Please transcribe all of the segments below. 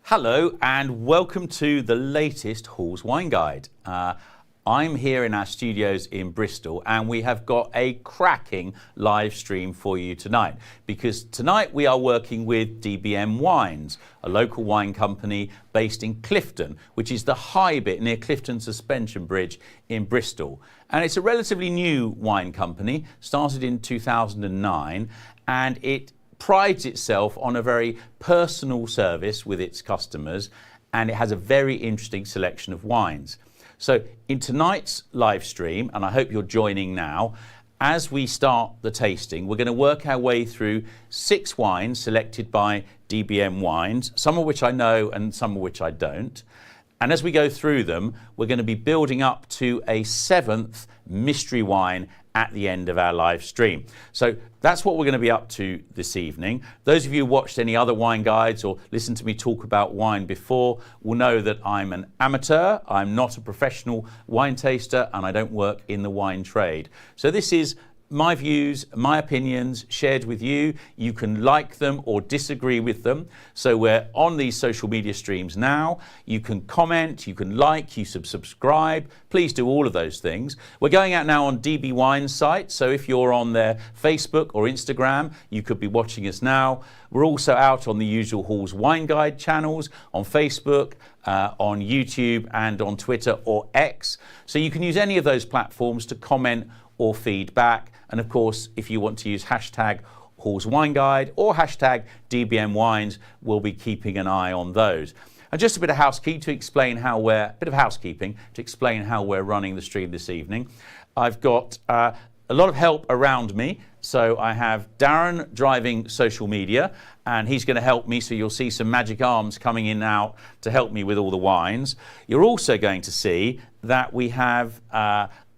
Hello and welcome to the latest Hall's Wine Guide. I'm here in our studios in Bristol and we have got a cracking live stream for you tonight, because tonight we are working with DBM Wines, a local wine company based in Clifton, which is the high bit near Clifton Suspension Bridge in Bristol. And it's a relatively new wine company, started in 2009, and it prides itself on a very personal service with its customers, and it has a very interesting selection of wines. So in tonight's live stream, and I hope you're joining now, as we start the tasting, we're going to work our way through 6 wines selected by DBM Wines, some of which I know and some of which I don't. And as we go through them, we're going to be building up to a 7th mystery wine at the end of our live stream. So that's what we're going to be up to this evening. Those of you who watched any other wine guides or listened to me talk about wine before will know that I'm an amateur. I'm not a professional wine taster and I don't work in the wine trade. So this is my views, my opinions shared with you. You can like them or disagree with them. So we're on these social media streams now. You can comment, you can like, you subscribe. Please do all of those things. We're going out now on DB Wines site. So if you're on their Facebook or Instagram, you could be watching us now. We're also out on the usual Hall's Wine Guide channels on Facebook, on YouTube and on Twitter or X. So you can use any of those platforms to comment or feedback. And of course, if you want to use hashtag Hall's Wine Guide or hashtag DBM Wines, we'll be keeping an eye on those. And just a bit of housekeeping to explain how we're running the stream this evening. I've got a lot of help around me. So I have Darren driving social media, and he's going to help me. So you'll see some magic arms coming in now to help me with all the wines. You're also going to see that we have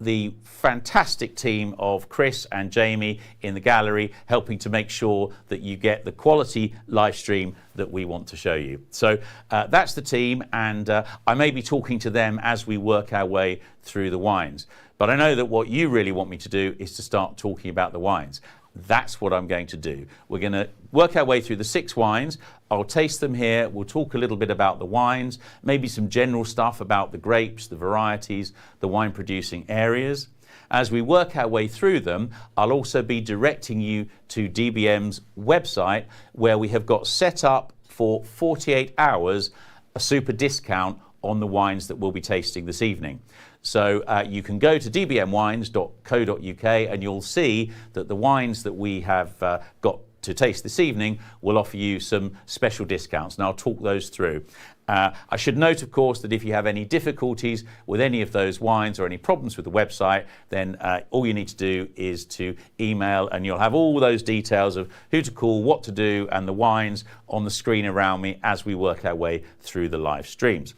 the fantastic team of Chris and Jamie in the gallery helping to make sure that you get the quality live stream that we want to show you. So that's the team, and I may be talking to them as we work our way through the wines. But I know that what you really want me to do is to start talking about the wines. That's what I'm going to do. We're going to work our way through the 6 wines. I'll taste them here. We'll talk a little bit about the wines, maybe some general stuff about the grapes, the varieties, the wine producing areas. As we work our way through them, I'll also be directing you to DBM's website, where we have got set up for 48 hours a super discount on the wines that we'll be tasting this evening. So you can go to dbmwines.co.uk and you'll see that the wines that we have got to taste this evening will offer you some special discounts, and I'll talk those through. I should note, of course, that if you have any difficulties with any of those wines or any problems with the website, then all you need to do is to email, and you'll have all those details of who to call, what to do, and the wines on the screen around me as we work our way through the live streams.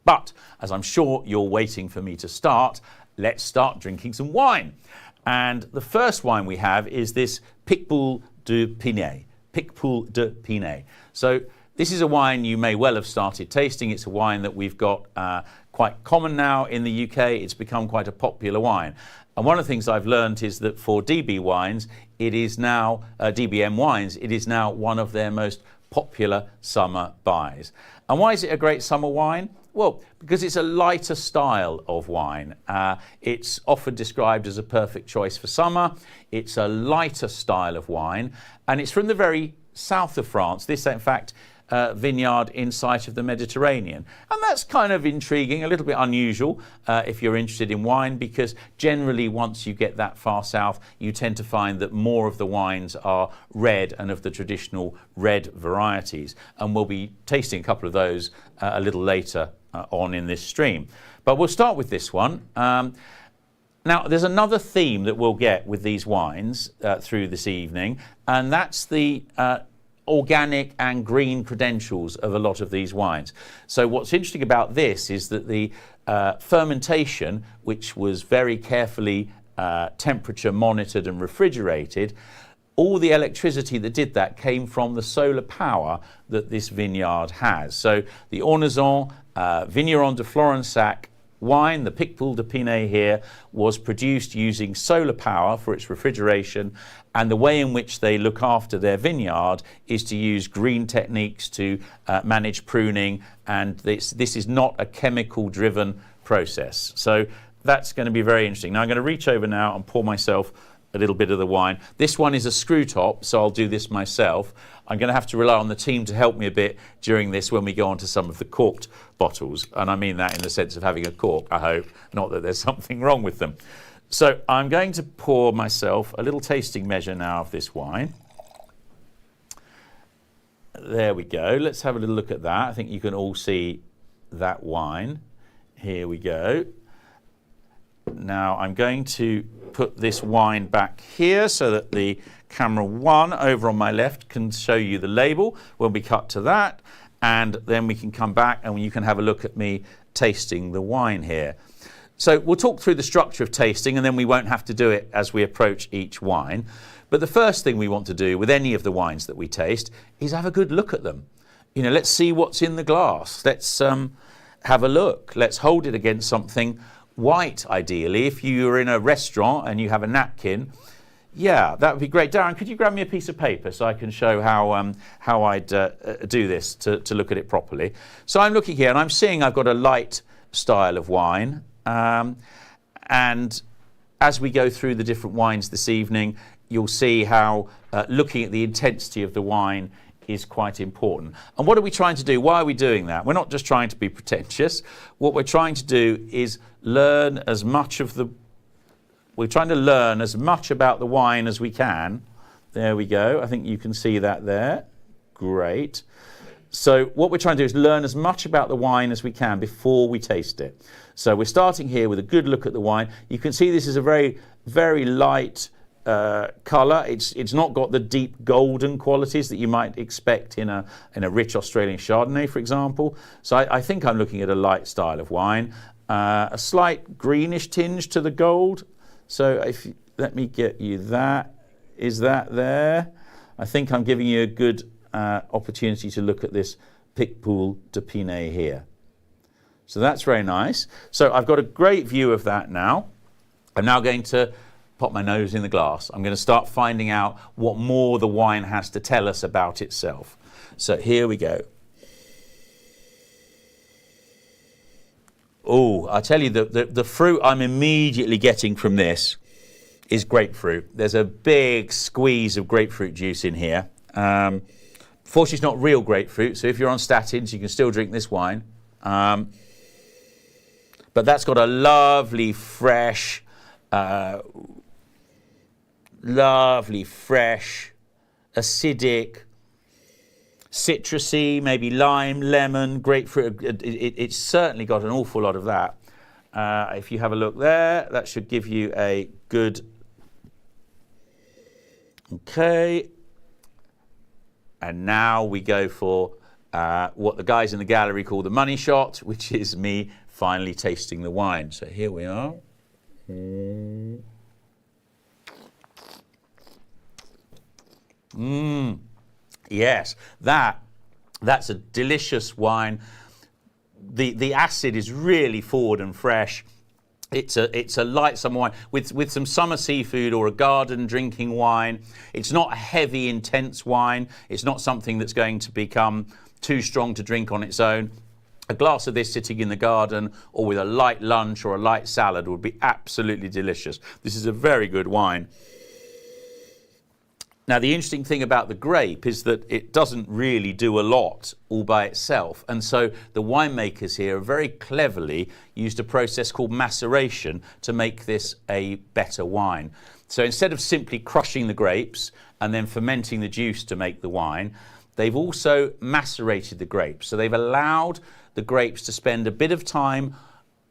But as I'm sure you're waiting for me to start, let's start drinking some wine. And the first wine we have is this Picpoul de Pinet. Picpoul de Pinet. So this is a wine you may well have started tasting. It's a wine that we've got quite common now in the UK. It's become quite a popular wine. And one of the things I've learned is that for DB Wines, it is now, DBM Wines, it is now one of their most popular summer buys. And why is it a great summer wine? Well, because it's a lighter style of wine. It's often described as a perfect choice for summer. It's a lighter style of wine, and it's from the very south of France. This, in fact, vineyard in sight of the Mediterranean. And that's kind of intriguing, a little bit unusual if you're interested in wine, because generally once you get that far south, you tend to find that more of the wines are red and of the traditional red varieties. And we'll be tasting a couple of those a little later on in this stream. But we'll start with this one. Now, there's another theme that we'll get with these wines through this evening, and that's the organic and green credentials of a lot of these wines. So what's interesting about this is that the fermentation, which was very carefully temperature monitored and refrigerated, all the electricity that did that came from the solar power that this vineyard has. So the Ornaison Vigneron de Florensac wine, the Picpoul de Pinet here, was produced using solar power for its refrigeration, and the way in which they look after their vineyard is to use green techniques to manage pruning, and this is not a chemical-driven process. So that's going to be very interesting. Now I'm going to reach over now and pour myself a little bit of the wine. This one is a screw top, so I'll do this myself. I'm going to have to rely on the team to help me a bit during this when we go on to some of the corked bottles. And I mean that in the sense of having a cork, I hope, not that there's something wrong with them. So I'm going to pour myself a little tasting measure now of this wine. There we go. Let's have a little look at that. I think you can all see that wine. Here we go. Now I'm going to put this wine back here so that the camera one over on my left can show you the label when we cut to that, and then we can come back and you can have a look at me tasting the wine here. So we'll talk through the structure of tasting, and then we won't have to do it as we approach each wine. But the first thing we want to do with any of the wines that we taste is have a good look at them. You know, let's see what's in the glass. Let's have a look. Let's hold it against something white, ideally. If you're in a restaurant and you have a napkin, yeah, that would be great. Darren, could you grab me a piece of paper so I can show how I'd do this to look at it properly? So I'm looking here and I'm seeing I've got a light style of wine, and as we go through the different wines this evening, you'll see how looking at the intensity of the wine is quite important. And what are we trying to do? Why are we doing that? We're not just trying to be pretentious. What we're trying to do is learn as much of the We're trying to learn as much about the wine as we can. There we go. I think you can see that there. Great. So what we're trying to do is learn as much about the wine as we can before we taste it. So we're starting here with a good look at the wine. You can see this is a very, very light colour. It's not got the deep golden qualities that you might expect in a rich Australian Chardonnay, for example. So I think I'm looking at a light style of wine. A slight greenish tinge to the gold. So let me get you that. Is that there? I think I'm giving you a good opportunity to look at this Picpoul de Pinet here. So that's very nice. So I've got a great view of that now. I'm now going to pop my nose in the glass. I'm going to start finding out what more the wine has to tell us about itself. So here we go. Oh, I tell you, the fruit I'm immediately getting from this is grapefruit. There's a big squeeze of grapefruit juice in here. Fortunately, it's not real grapefruit, so if you're on statins, you can still drink this wine. But that's got a lovely, fresh, acidic, citrusy, maybe lime, lemon, grapefruit. It's certainly got an awful lot of that. If you have a look there, that should give you a good... Okay. And now we go for what the guys in the gallery call the money shot, which is me finally tasting the wine. So here we are. Yes, that's a delicious wine. The acid is really forward and fresh. It's a light summer wine with some summer seafood or a garden drinking wine. It's not a heavy, intense wine. It's not something that's going to become too strong to drink on its own. A glass of this sitting in the garden or with a light lunch or a light salad would be absolutely delicious. This is a very good wine. Now, the interesting thing about the grape is that it doesn't really do a lot all by itself. And so the winemakers here have very cleverly used a process called maceration to make this a better wine. So instead of simply crushing the grapes and then fermenting the juice to make the wine, they've also macerated the grapes. So they've allowed the grapes to spend a bit of time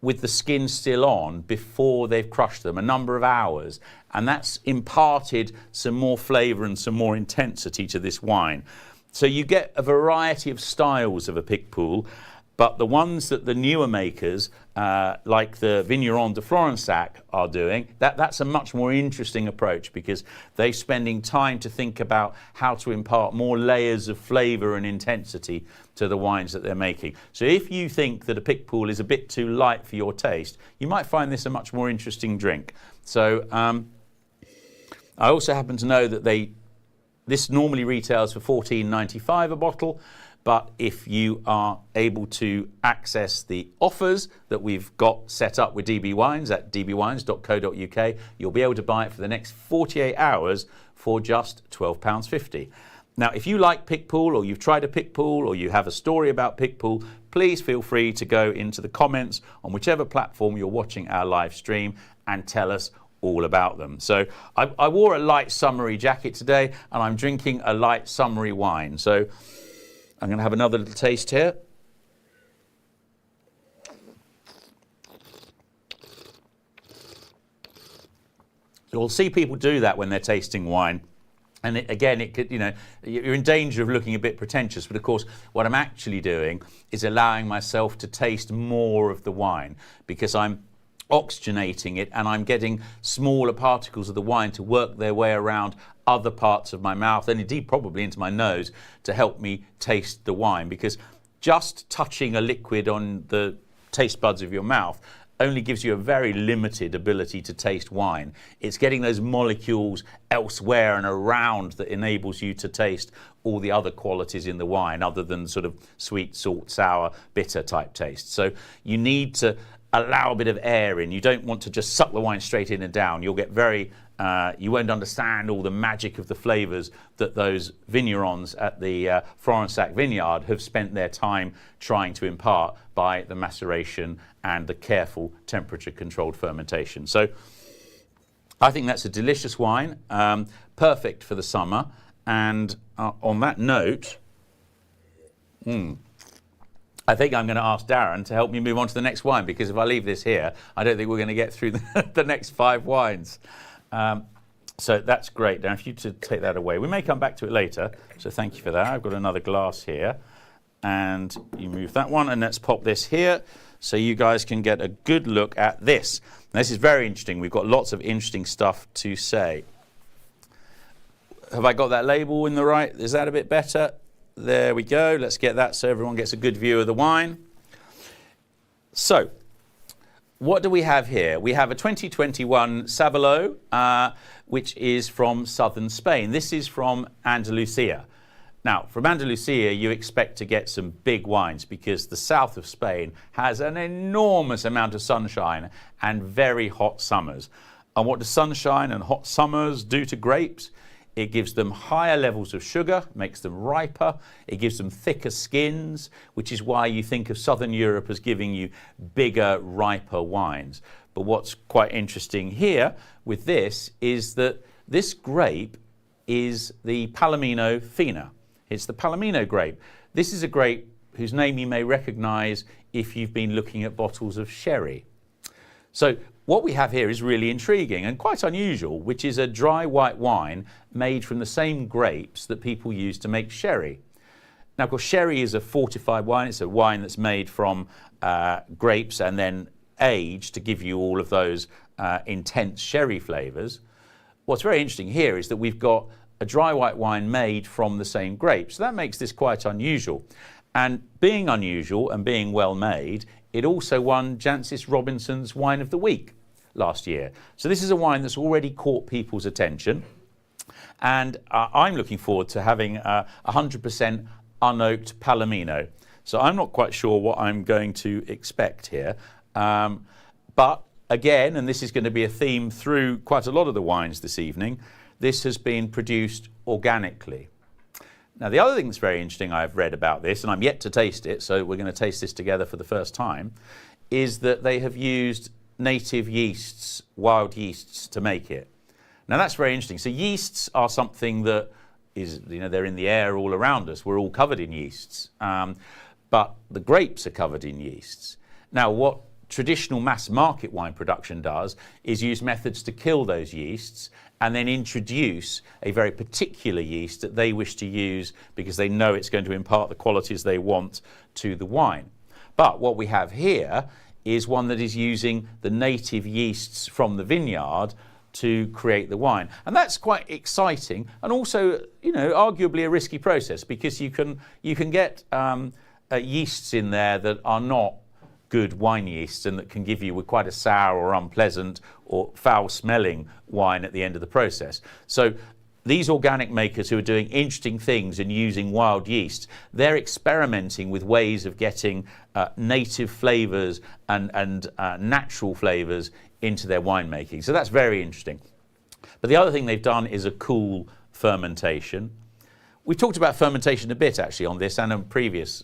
with the skin still on before they've crushed them, a number of hours. And that's imparted some more flavour and some more intensity to this wine. So you get a variety of styles of a Picpoul, But the ones that the newer makers, like the Vigneron de Florensac, are doing, that's a much more interesting approach, because they're spending time to think about how to impart more layers of flavour and intensity to the wines that they're making. So if you think that a Picpoul is a bit too light for your taste, you might find this a much more interesting drink. So I also happen to know that this normally retails for $14.95 a bottle, but if you are able to access the offers that we've got set up with DB Wines at dbwines.co.uk, you'll be able to buy it for the next 48 hours for just £12.50. Now, if you like Picpoul, or you've tried a Picpoul, or you have a story about Picpoul, please feel free to go into the comments on whichever platform you're watching our live stream and tell us all about them. So I wore a light summery jacket today, and I'm drinking a light summery wine. So I'm going to have another little taste here. So we'll see people do that when they're tasting wine. And it could, you're in danger of looking a bit pretentious, but of course, what I'm actually doing is allowing myself to taste more of the wine, because I'm oxygenating it and I'm getting smaller particles of the wine to work their way around other parts of my mouth, and indeed probably into my nose, to help me taste the wine. Because just touching a liquid on the taste buds of your mouth only gives you a very limited ability to taste wine. It's getting those molecules elsewhere and around that enables you to taste all the other qualities in the wine, other than sort of sweet, salt, sour, bitter type taste. So you need to allow a bit of air in. You don't want to just suck the wine straight in and down. You'll get very, you won't understand all the magic of the flavours that those vignerons at the Florensac vineyard have spent their time trying to impart by the maceration and the careful temperature controlled fermentation. So I think that's a delicious wine, perfect for the summer. And on that note, I think I'm going to ask Darren to help me move on to the next wine, because if I leave this here, I don't think we're going to get through the next 5 wines. So that's great. Darren, if you to take that away. We may come back to it later, so thank you for that. I've got another glass here, and you move that one, and let's pop this here so you guys can get a good look at this. Now, this is very interesting. We've got lots of interesting stuff to say. Have I got that label in the right? Is that a bit better? There we go. Let's get that so everyone gets a good view of the wine. So, what do we have here? We have a 2021 Savallo, which is from southern Spain. This is from Andalusia. Now, from Andalusia, you expect to get some big wines, because the south of Spain has an enormous amount of sunshine and very hot summers. And what do sunshine and hot summers do to grapes? It gives them higher levels of sugar, makes them riper, it gives them thicker skins, which is why you think of Southern Europe as giving you bigger, riper wines. But what's quite interesting here with this is that this grape is the Palomino Fina. It's the Palomino grape. This is a grape whose name you may recognize if you've been looking at bottles of sherry. So what we have here is really intriguing and quite unusual, which is a dry white wine made from the same grapes that people use to make sherry. Now, of course, sherry is a fortified wine. It's a wine that's made from grapes and then aged to give you all of those intense sherry flavors. What's very interesting here is that we've got a dry white wine made from the same grapes. So that makes this quite unusual. And being unusual and being well made, it also won Jancis Robinson's Wine of the Week last year. So this is a wine that's already caught people's attention. And I'm looking forward to having 100% unoaked Palomino. So I'm not quite sure what I'm going to expect here. But again, and this is going to be a theme through quite a lot of the wines this evening, this has been produced organically. Now, the other thing that's very interesting I've read about this, and I'm yet to taste it, so we're going to taste this together for the first time, is that they have used native yeasts, wild yeasts, to make it. Now, that's very interesting. So yeasts are something that is, they're in the air all around us. We're all covered in yeasts. But the grapes are covered in yeasts. Now, what traditional mass market wine production does is use methods to kill those yeasts and then introduce a very particular yeast that they wish to use because they know it's going to impart the qualities they want to the wine. But what we have here is one that is using the native yeasts from the vineyard to create the wine. And that's quite exciting, and also, you know, arguably a risky process, because you can get yeasts in there that are not good wine yeasts and that can give you quite a sour or unpleasant or foul smelling wine at the end of the process. So these organic makers who are doing interesting things and using wild yeast, they're experimenting with ways of getting native flavors and natural flavors into their winemaking. So that's very interesting. But the other thing they've done is a cool fermentation. We talked about fermentation a bit actually on this and on previous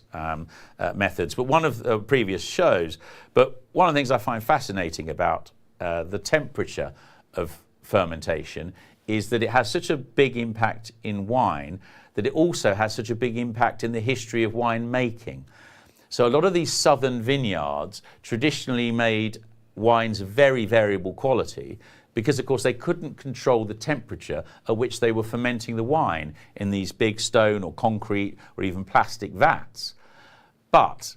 methods, but one of the previous shows. But one of the things I find fascinating about the temperature of fermentation is that it has such a big impact in wine, that it also has such a big impact in the history of wine making. So a lot of these southern vineyards traditionally made wines of very variable quality because, of course, they couldn't control the temperature at which they were fermenting the wine in these big stone or concrete or even plastic vats. But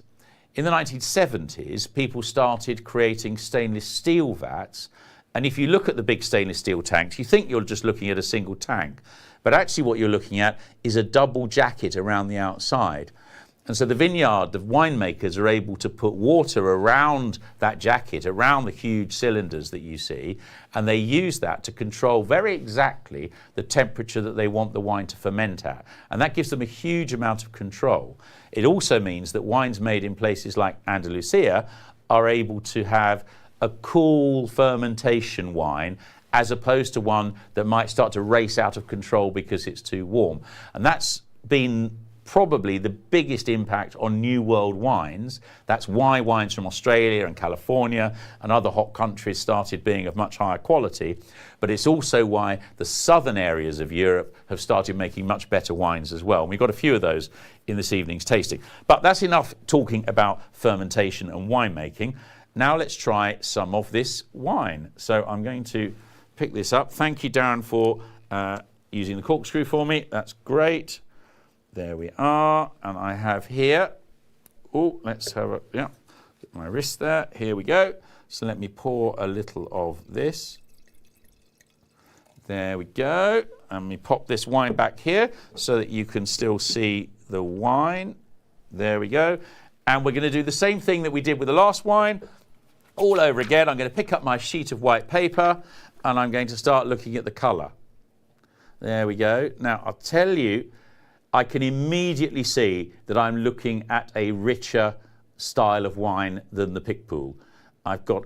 in the 1970s, people started creating stainless steel vats. And if you look at the big stainless steel tanks, you think you're just looking at a single tank. But actually what you're looking at is a double jacket around the outside. And so the winemakers are able to put water around that jacket, around the huge cylinders that you see, and they use that to control very exactly the temperature that they want the wine to ferment at. And that gives them a huge amount of control. It also means that wines made in places like Andalusia are able to have a cool fermentation wine, as opposed to one that might start to race out of control because it's too warm. And that's been probably the biggest impact on New World wines. That's why wines from Australia and California and other hot countries started being of much higher quality. But it's also why the southern areas of Europe have started making much better wines as well. And we've got a few of those in this evening's tasting. But that's enough talking about fermentation and winemaking. Now let's try some of this wine. So I'm going to pick this up. Thank you, Darren, for using the corkscrew for me. That's great. There we are. And I have here, let's have a, get my wrist there. Here we go. So let me pour a little of this. There we go. And we pop this wine back here so that you can still see the wine. There we go. And we're going to do the same thing that we did with the last wine all over again. I'm going to pick up my sheet of white paper and I'm going to start looking at the colour. There we go. Now, I'll tell you, I can immediately see that I'm looking at a richer style of wine than the Pickpool. I've got,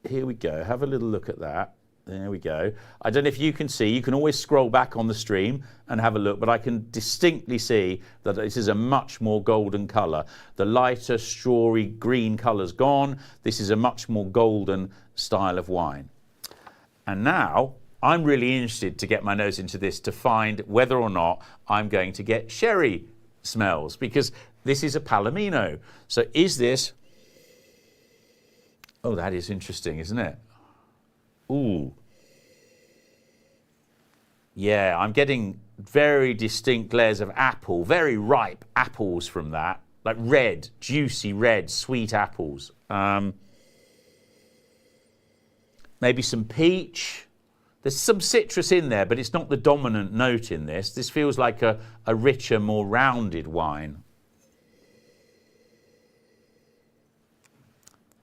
here we go, have a little look at that. There we go. I don't know if you can see, you can always scroll back on the stream and have a look, but I can distinctly see that this is a much more golden colour. The lighter strawy green colour's gone. This is a much more golden style of wine. And now I'm really interested to get my nose into this to find whether or not I'm going to get sherry smells, because this is a Palomino. So is this, oh, that is interesting, isn't it? Ooh. Yeah, I'm getting very distinct layers of apple, very ripe apples from that, like red, juicy red, sweet apples. Maybe some peach. There's some citrus in there, but it's not the dominant note in this. This feels like a richer, more rounded wine.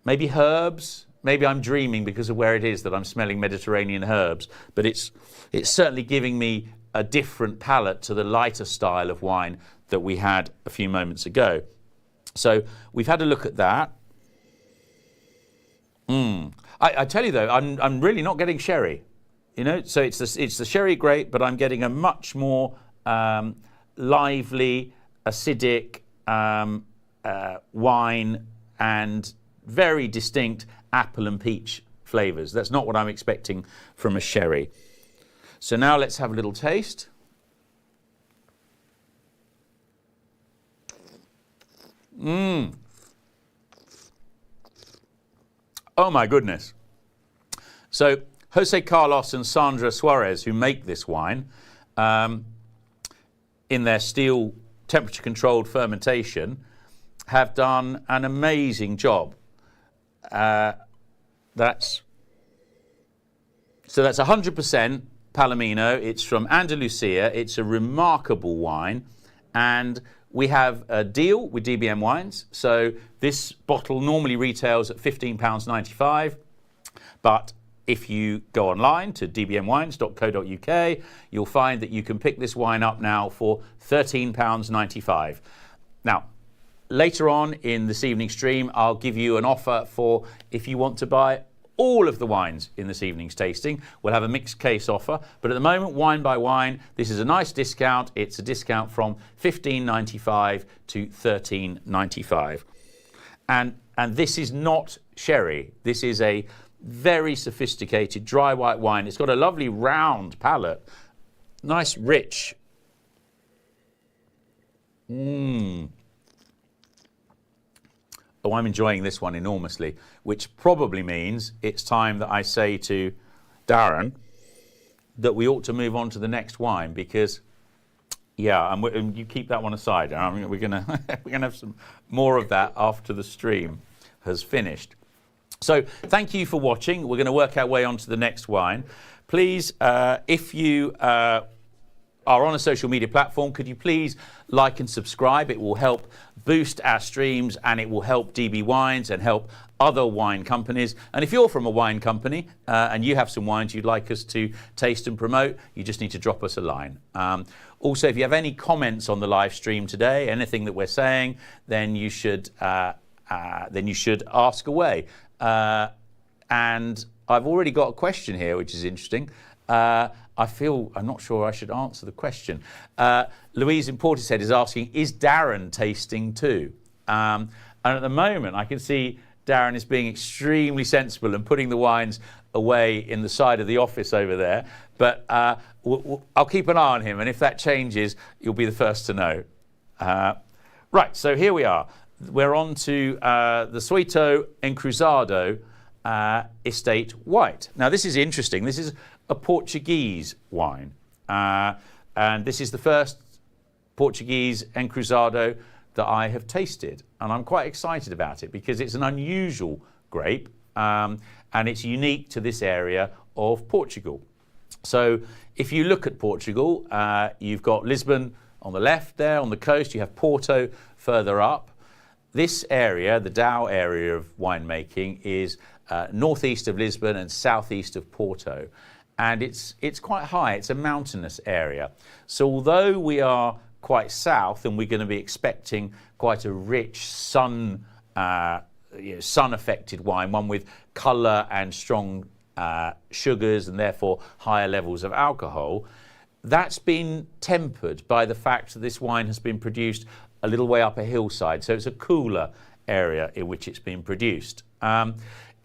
Maybe herbs. Maybe I'm dreaming because of where it is that I'm smelling Mediterranean herbs, but it's certainly giving me a different palate to the lighter style of wine that we had a few moments ago. So we've had a look at that. I tell you though, I'm really not getting sherry. You know, so it's the sherry grape, but I'm getting a much more lively, acidic wine and very distinct apple and peach flavours. That's not what I'm expecting from a sherry. So now let's have a little taste. Oh my goodness. So Jose Carlos and Sandra Suarez, who make this wine, in their steel temperature-controlled fermentation, have done an amazing job. That's 100% Palomino. It's from Andalusia. It's a remarkable wine, and we have a deal with DBM Wines. So this bottle normally retails at £15.95, but if you go online to dbmwines.co.uk, you'll find that you can pick this wine up now for £13.95. Now, later on in this evening's stream, I'll give you an offer for if you want to buy all of the wines in this evening's tasting. We'll have a mixed case offer, but at the moment, wine by wine, this is a nice discount. It's a discount from £15.95 to £13.95. And this is not sherry. This is a very sophisticated dry white wine. It's got a lovely round palate, nice rich. Oh, I'm enjoying this one enormously, which probably means it's time that I say to Darren that we ought to move on to the next wine, because yeah, and you keep that one aside. I mean, we're gonna have some more of that after the stream has finished. So thank you for watching. We're going to work our way on to the next wine. Please, if you are on a social media platform, could you please like and subscribe? It will help boost our streams, and it will help DB Wines and help other wine companies. And if you're from a wine company and you have some wines you'd like us to taste and promote, you just need to drop us a line. Also, if you have any comments on the live stream today, anything that we're saying, then you should ask away. And I've already got a question here, which is interesting. I'm not sure I should answer the question. Louise in Portishead is asking, is Darren tasting too? And at the moment, I can see Darren is being extremely sensible and putting the wines away in the side of the office over there. But I'll keep an eye on him, and if that changes, you'll be the first to know. Right, so here we are. We're on to the Suito Encruzado Estate White. Now, this is interesting. This is a Portuguese wine. And this is the first Portuguese Encruzado that I have tasted. And I'm quite excited about it because it's an unusual grape and it's unique to this area of Portugal. So if you look at Portugal, you've got Lisbon on the left there on the coast. You have Porto further up. This area, the Dow area of winemaking, is northeast of Lisbon and southeast of Porto. And it's quite high. It's a mountainous area. So although we are quite south and we're going to be expecting quite a rich sun-affected wine, one with colour and strong sugars and therefore higher levels of alcohol, that's been tempered by the fact that this wine has been produced a little way up a hillside. So it's a cooler area in which it's been produced.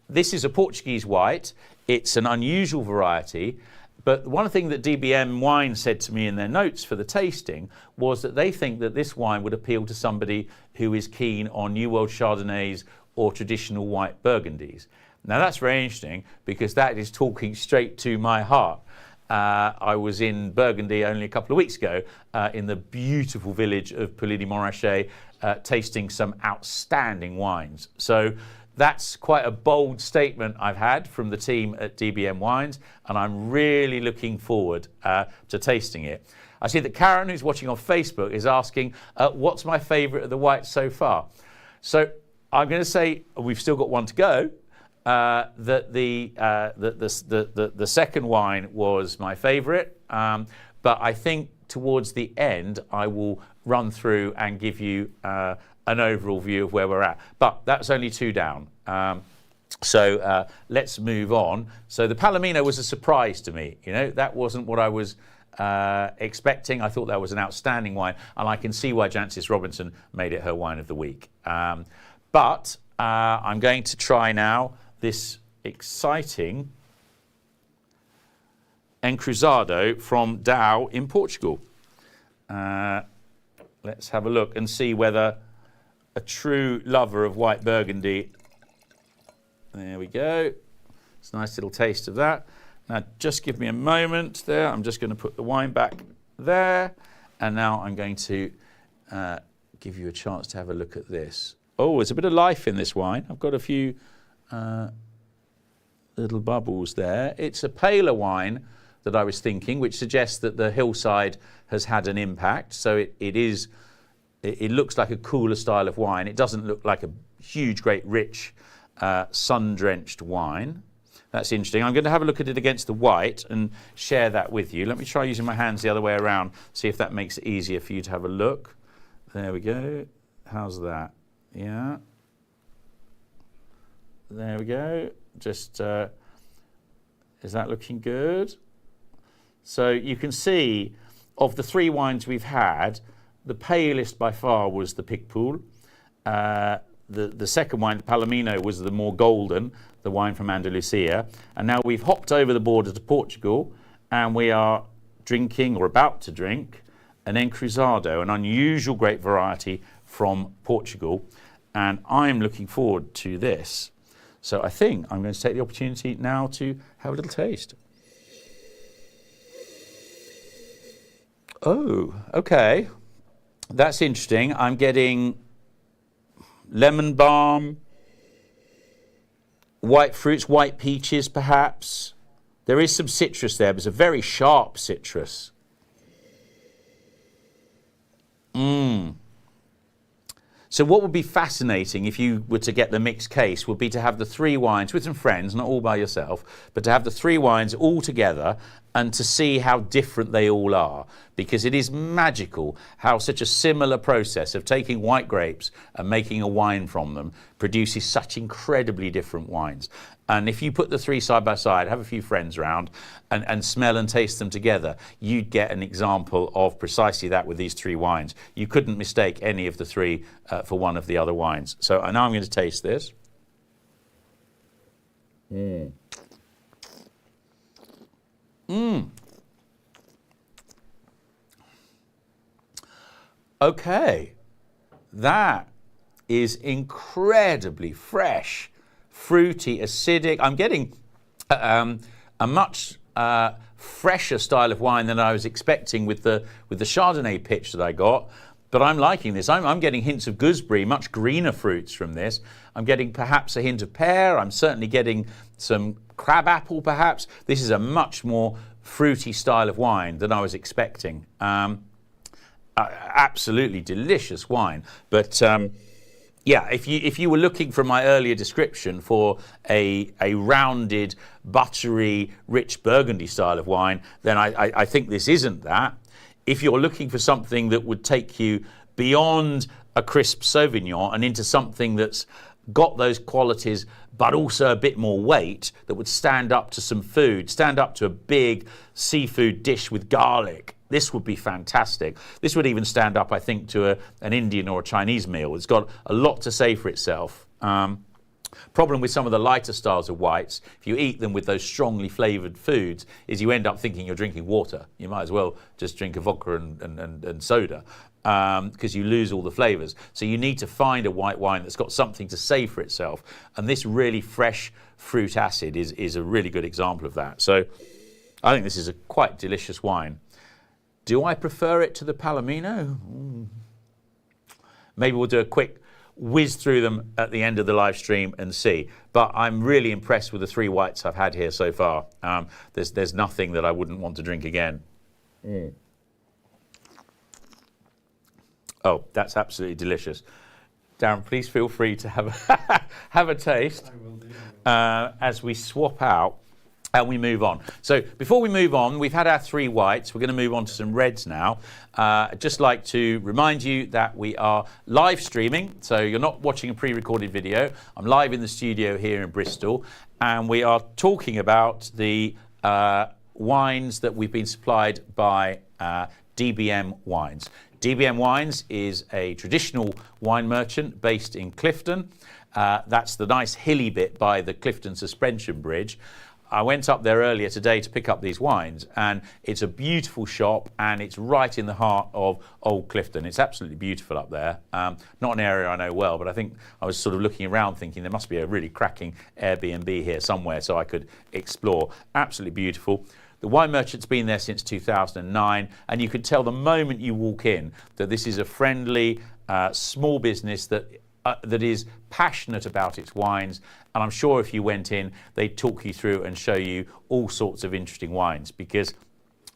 This is a Portuguese white. It's an unusual variety. But one thing that DBM Wines said to me in their notes for the tasting was that they think that this wine would appeal to somebody who is keen on New World Chardonnays or traditional white Burgundies. Now that's very interesting because that is talking straight to my heart. I was in Burgundy only a couple of weeks ago in the beautiful village of Pouilly-de-Montrachet tasting some outstanding wines. So that's quite a bold statement I've had from the team at DBM Wines, and I'm really looking forward to tasting it. I see that Karen, who's watching on Facebook, is asking, what's my favourite of the whites so far? So I'm going to say we've still got one to go. That the second wine was my favourite, but I think towards the end I will run through and give you an overall view of where we're at. But that's only two down. So let's move on. So the Palomino was a surprise to me. You know, that wasn't what I was expecting. I thought that was an outstanding wine, and I can see why Jancis Robinson made it her wine of the week. But I'm going to try now this exciting Encruzado from Dow in Portugal. Let's have a look and see whether a true lover of white Burgundy. There we go. It's a nice little taste of that. Now, just give me a moment there. I'm just going to put the wine back there. And now I'm going to give you a chance to have a look at this. Oh, there's a bit of life in this wine. I've got a few little bubbles there. It's a paler wine that I was thinking, which suggests that the hillside has had an impact. So it looks like a cooler style of wine. It doesn't look like a huge, great, rich, sun-drenched wine. That's interesting. I'm going to have a look at it against the white and share that with you. Let me try using my hands the other way around, see if that makes it easier for you to have a look. There we go. How's that? Yeah. There we go. Just, is that looking good? So you can see, of the three wines we've had, the palest by far was the Picpoul. The second wine, the Palomino, was the more golden, the wine from Andalusia. And now we've hopped over the border to Portugal, and we are drinking, or about to drink, an Encruzado, an unusual grape variety from Portugal. And I'm looking forward to this. So I think I'm going to take the opportunity now to have a little taste. Oh, okay. That's interesting. I'm getting lemon balm, white fruits, white peaches perhaps. There is some citrus there, but it's a very sharp citrus. So what would be fascinating if you were to get the mixed case would be to have the three wines with some friends, not all by yourself, but to have the three wines all together and to see how different they all are. Because it is magical how such a similar process of taking white grapes and making a wine from them produces such incredibly different wines. And if you put the three side by side, have a few friends around and smell and taste them together, you'd get an example of precisely that with these three wines. You couldn't mistake any of the three for one of the other wines. So now I'm going to taste this. Okay, that is incredibly fresh, fruity, acidic. I'm getting a much fresher style of wine than I was expecting with the Chardonnay pitch that I got. But I'm liking this. I'm getting hints of gooseberry, much greener fruits from this. I'm getting perhaps a hint of pear. I'm certainly getting some crabapple, perhaps. This is a much more fruity style of wine than I was expecting. Absolutely delicious wine. But yeah, if you were looking from my earlier description for a rounded, buttery, rich Burgundy style of wine, then I think this isn't that. If you're looking for something that would take you beyond a crisp Sauvignon and into something that's got those qualities but also a bit more weight, that would stand up to some food, stand up to a big seafood dish with garlic, this would be fantastic. This would even stand up, I think, to an Indian or a Chinese meal. It's got a lot to say for itself. Problem with some of the lighter styles of whites, if you eat them with those strongly flavoured foods, is you end up thinking you're drinking water. You might as well just drink a vodka and soda, because you lose all the flavours. So you need to find a white wine that's got something to say for itself. And this really fresh fruit acid is a really good example of that. So I think this is a quite delicious wine. Do I prefer it to the Palomino? Maybe we'll do a quick whiz through them at the end of the live stream and see. But I'm really impressed with the three whites I've had here so far. There's nothing that I wouldn't want to drink again. Oh, that's absolutely delicious. Darren, please feel free to have a taste. I will do. As we swap out and we move on. So before we move on, we've had our three whites. We're going to move on to some reds now. I'd just like to remind you that we are live streaming. So you're not watching a pre-recorded video. I'm live in the studio here in Bristol. And we are talking about the wines that we've been supplied by DBM Wines. DBM Wines is a traditional wine merchant based in Clifton. That's the nice hilly bit by the Clifton Suspension Bridge. I went up there earlier today to pick up these wines, and it's a beautiful shop, and it's right in the heart of Old Clifton. It's absolutely beautiful up there. Not an area I know well, but I think I was sort of looking around thinking there must be a really cracking Airbnb here somewhere so I could explore. Absolutely beautiful. The wine merchant's been there since 2009, and you can tell the moment you walk in that this is a friendly, small business that is passionate about its wines, and I'm sure if you went in, they'd talk you through and show you all sorts of interesting wines, because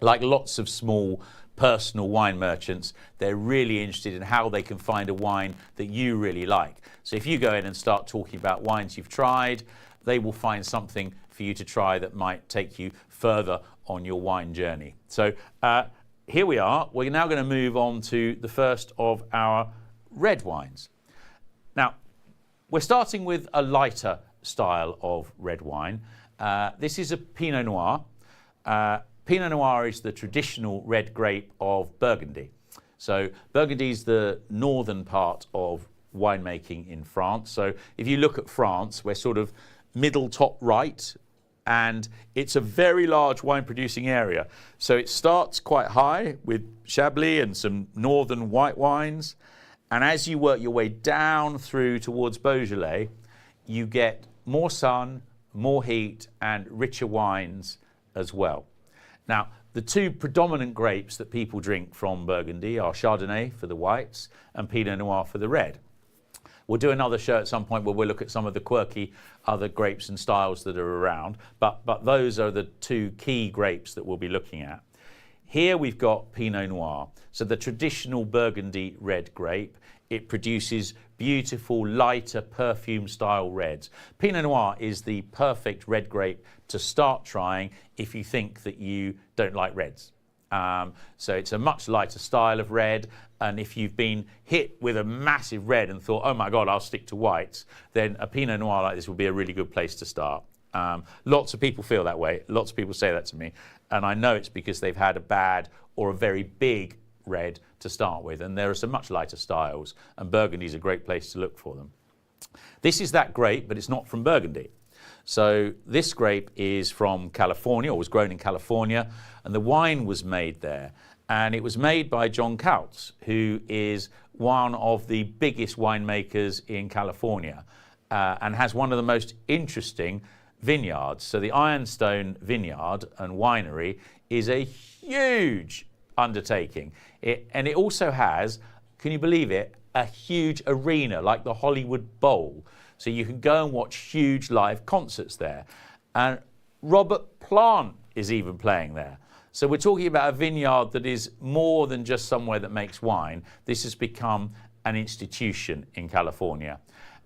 like lots of small personal wine merchants, they're really interested in how they can find a wine that you really like. So if you go in and start talking about wines you've tried, they will find something for you to try that might take you further on your wine journey. So here we are. We're now going to move on to the first of our red wines. Now, we're starting with a lighter style of red wine. This is a Pinot Noir. Pinot Noir is the traditional red grape of Burgundy. So Burgundy is the northern part of winemaking in France. So if you look at France, we're sort of middle top right, and it's a very large wine producing area. So it starts quite high with Chablis and some northern white wines. And as you work your way down through towards Beaujolais, you get more sun, more heat, and richer wines as well. Now, the two predominant grapes that people drink from Burgundy are Chardonnay for the whites and Pinot Noir for the red. We'll do another show at some point where we'll look at some of the quirky other grapes and styles that are around, but those are the two key grapes that we'll be looking at. Here we've got Pinot Noir, so the traditional Burgundy red grape. It produces beautiful, lighter, perfume-style reds. Pinot Noir is the perfect red grape to start trying if you think that you don't like reds. So it's a much lighter style of red, and if you've been hit with a massive red and thought, oh my God, I'll stick to whites, then a Pinot Noir like this would be a really good place to start. Lots of people feel that way. Lots of people say that to me, and I know it's because they've had a bad or a very big red to start with, and there are some much lighter styles, and Burgundy is a great place to look for them. This is that grape, but it's not from Burgundy. So this grape is from California, or was grown in California, and the wine was made there. And it was made by John Kautz, who is one of the biggest winemakers in California, and has one of the most interesting vineyards. So the Ironstone Vineyard and Winery is a huge undertaking. And it also has, can you believe it, a huge arena like the Hollywood Bowl. So you can go and watch huge live concerts there. And Robert Plant is even playing there. So we're talking about a vineyard that is more than just somewhere that makes wine. This has become an institution in California.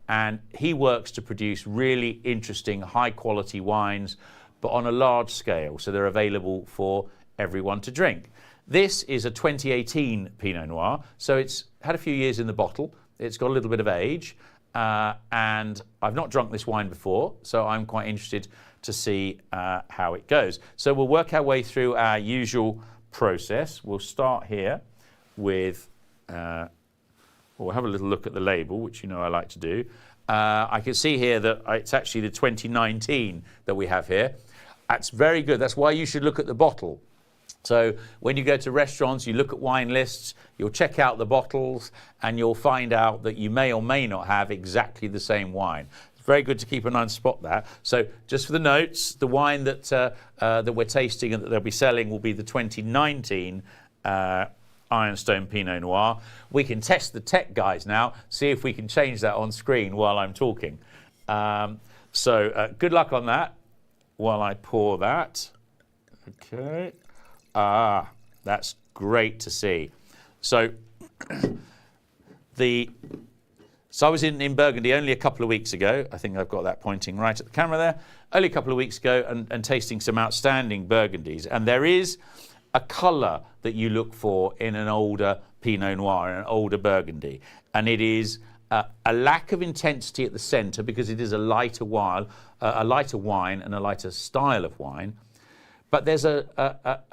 And he works to produce really interesting, high quality wines, but on a large scale. So they're available for everyone to drink. This is a 2018 Pinot Noir. So it's had a few years in the bottle. It's got a little bit of age. And I've not drunk this wine before, so I'm quite interested to see how it goes. So we'll work our way through our usual process. We'll start here with, we'll have a little look at the label, which you know I like to do. I can see here that it's actually the 2019 that we have here. That's very good. That's why you should look at the bottle. So when you go to restaurants, you look at wine lists, you'll check out the bottles, and you'll find out that you may or may not have exactly the same wine. It's very good to keep an eye and spot that. So just for the notes, the wine that that we're tasting and that they'll be selling will be the 2019 Ironstone Pinot Noir. We can test the tech guys now, see if we can change that on screen while I'm talking. So good luck on that while I pour that. Okay. That's great to see. So I was in Burgundy only a couple of weeks ago. I think I've got that pointing right at the camera there. Only a couple of weeks ago, and tasting some outstanding Burgundies. And there is a colour that you look for in an older Pinot Noir, an older Burgundy. And it is a lack of intensity at the centre, because it is a lighter wine and a lighter style of wine. But there's a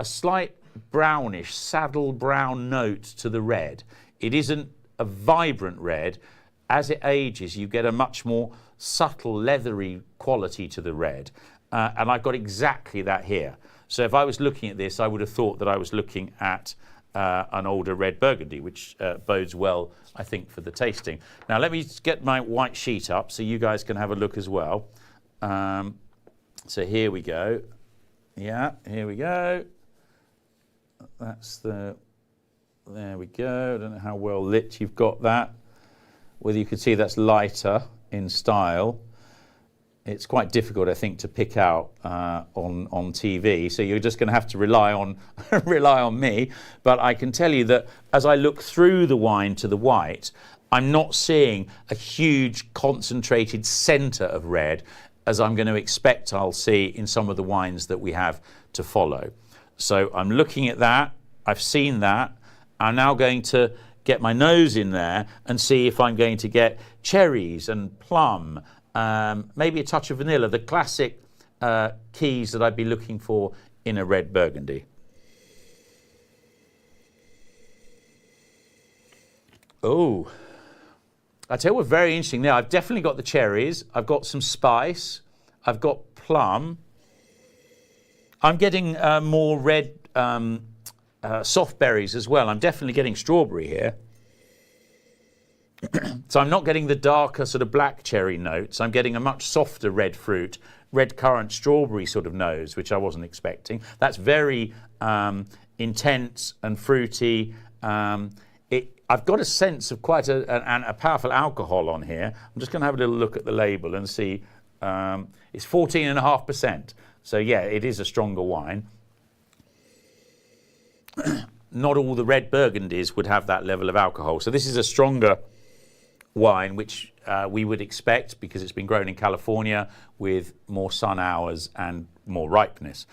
slight brownish, saddle brown note to the red. It isn't a vibrant red. As it ages, you get a much more subtle, leathery quality to the red. And I've got exactly that here. So if I was looking at this, I would have thought that I was looking at an older red Burgundy, which bodes well, I think, for the tasting. Now, let me get my white sheet up so you guys can have a look as well. So here we go. Yeah, here we go. That's the There we go. I don't know how well lit you've got that. Whether you can see that's lighter in style. It's quite difficult, I think, to pick out on TV. So you're just going to have to rely on rely on me. But I can tell you that as I look through the wine to the white, I'm not seeing a huge concentrated centre of red as I'm going to expect I'll see in some of the wines that we have to follow. So I'm looking at that. I've seen that. I'm now going to get my nose in there and see if I'm going to get cherries and plum, maybe a touch of vanilla, the classic keys that I'd be looking for in a red Burgundy. Oh, I tell you what's very interesting there. I've definitely got the cherries. I've got some spice. I've got plum. I'm getting more red soft berries as well. I'm definitely getting strawberry here. So I'm not getting the darker sort of black cherry notes. I'm getting a much softer red fruit, red currant strawberry sort of nose, which I wasn't expecting. That's very intense and fruity. I've got a sense of quite a powerful alcohol on here. I'm just going to have a little look at the label and see. It's 14.5%. So yeah, it is a stronger wine. Not all the red Burgundies would have that level of alcohol. So this is a stronger wine, which we would expect because it's been grown in California with more sun hours and more ripeness.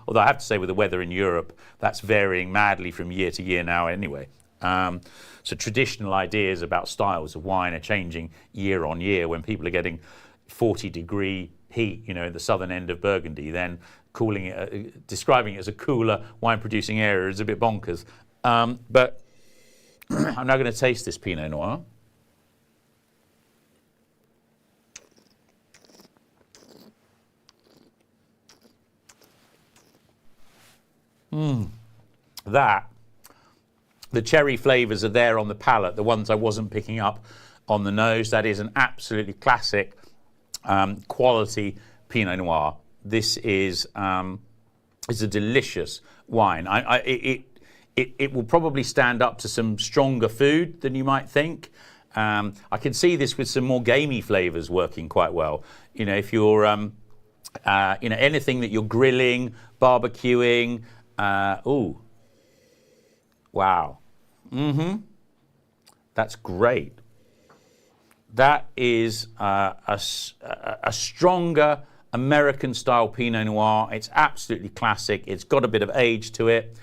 Although I have to say with the weather in Europe, that's varying madly from year to year now anyway. So traditional ideas about styles of wine are changing year on year. When people are getting 40-degree heat, you know, in the southern end of Burgundy, then calling it, describing it as a cooler wine-producing area is a bit bonkers. But I'm now going to taste this Pinot Noir. The cherry flavours are there on the palate, the ones I wasn't picking up on the nose. That is an absolutely classic quality Pinot Noir. This is a delicious wine. It will probably stand up to some stronger food than you might think. I can see this with some more gamey flavours working quite well. You know, if you're, anything that you're grilling, barbecuing. Ooh, wow. That's great. That is a stronger American-style Pinot Noir. It's absolutely classic. It's got a bit of age to it.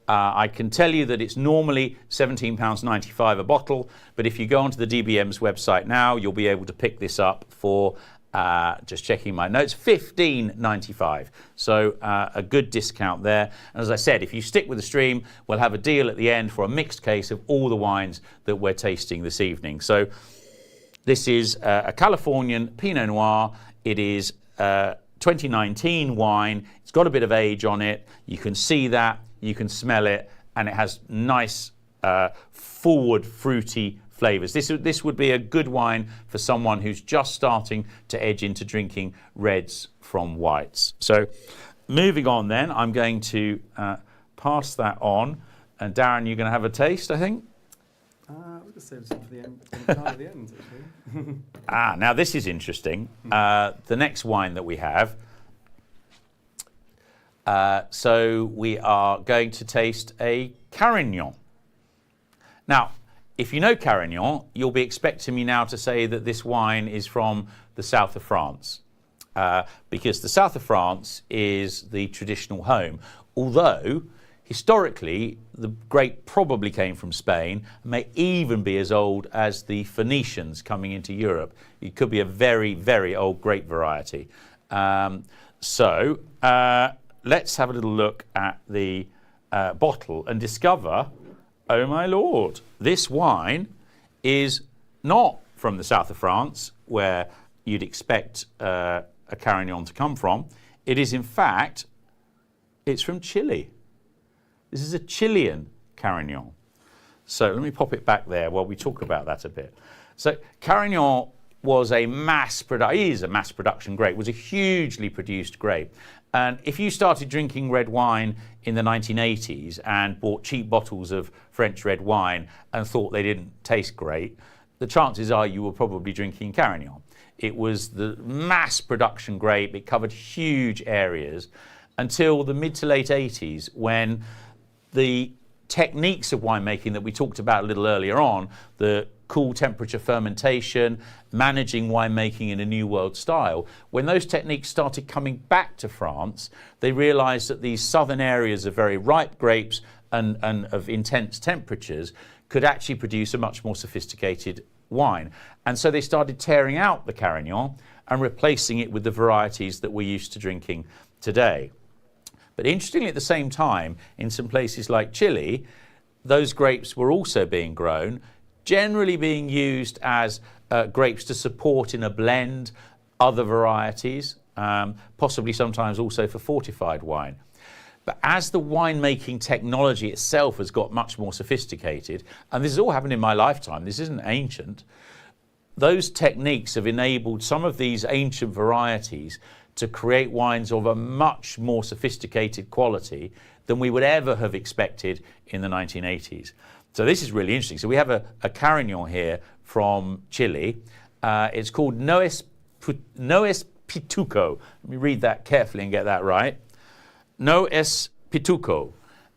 I can tell you that it's normally £17.95 a bottle, but if you go onto the DBM's website now, you'll be able to pick this up for, just checking my notes, £15.95. So a good discount there. And as I said, if you stick with the stream, we'll have a deal at the end for a mixed case of all the wines that we're tasting this evening. So this is a Californian Pinot Noir. It is 2019 wine. It's got a bit of age on it. You can see that, you can smell it, and it has nice forward fruity flavours. This would be a good wine for someone who's just starting to edge into drinking reds from whites. So moving on then, I'm going to pass that on. And Darren, you're going to have a taste, I think? We'll just save some for the end, at the end actually. Now this is interesting. The next wine that we have. So we are going to taste a Carignan. Now, if you know Carignan, you'll be expecting me now to say that this wine is from the south of France, because the south of France is the traditional home. Although, historically, the grape probably came from Spain, may even be as old as the Phoenicians coming into Europe. It could be a very, very old grape variety. Let's have a little look at the bottle and discover, oh my lord, this wine is not from the south of France, where you'd expect a Carignan to come from. It is, in fact, it's from Chile. This is a Chilean Carignan. So let me pop it back there while we talk about that a bit. So Carignan was a is a mass production grape, was a hugely produced grape. And if you started drinking red wine in the 1980s and bought cheap bottles of French red wine and thought they didn't taste great, the chances are you were probably drinking Carignan. It was the mass production grape. It covered huge areas until the mid to late 80s, when the techniques of winemaking that we talked about a little earlier on, the cool temperature fermentation, managing winemaking in a New World style, when those techniques started coming back to France, they realized that these southern areas of very ripe grapes and of intense temperatures could actually produce a much more sophisticated wine. And so they started tearing out the Carignan and replacing it with the varieties that we're used to drinking today. But interestingly, at the same time, in some places like Chile, those grapes were also being grown, generally being used as grapes to support in a blend other varieties, possibly sometimes also for fortified wine. But as the winemaking technology itself has got much more sophisticated, and this has all happened in my lifetime, this isn't ancient, those techniques have enabled some of these ancient varieties to create wines of a much more sophisticated quality than we would ever have expected in the 1980s. So this is really interesting. So we have a Carignan here from Chile. It's called No es Pituco. Let me read that carefully and get that right. No es Pituco.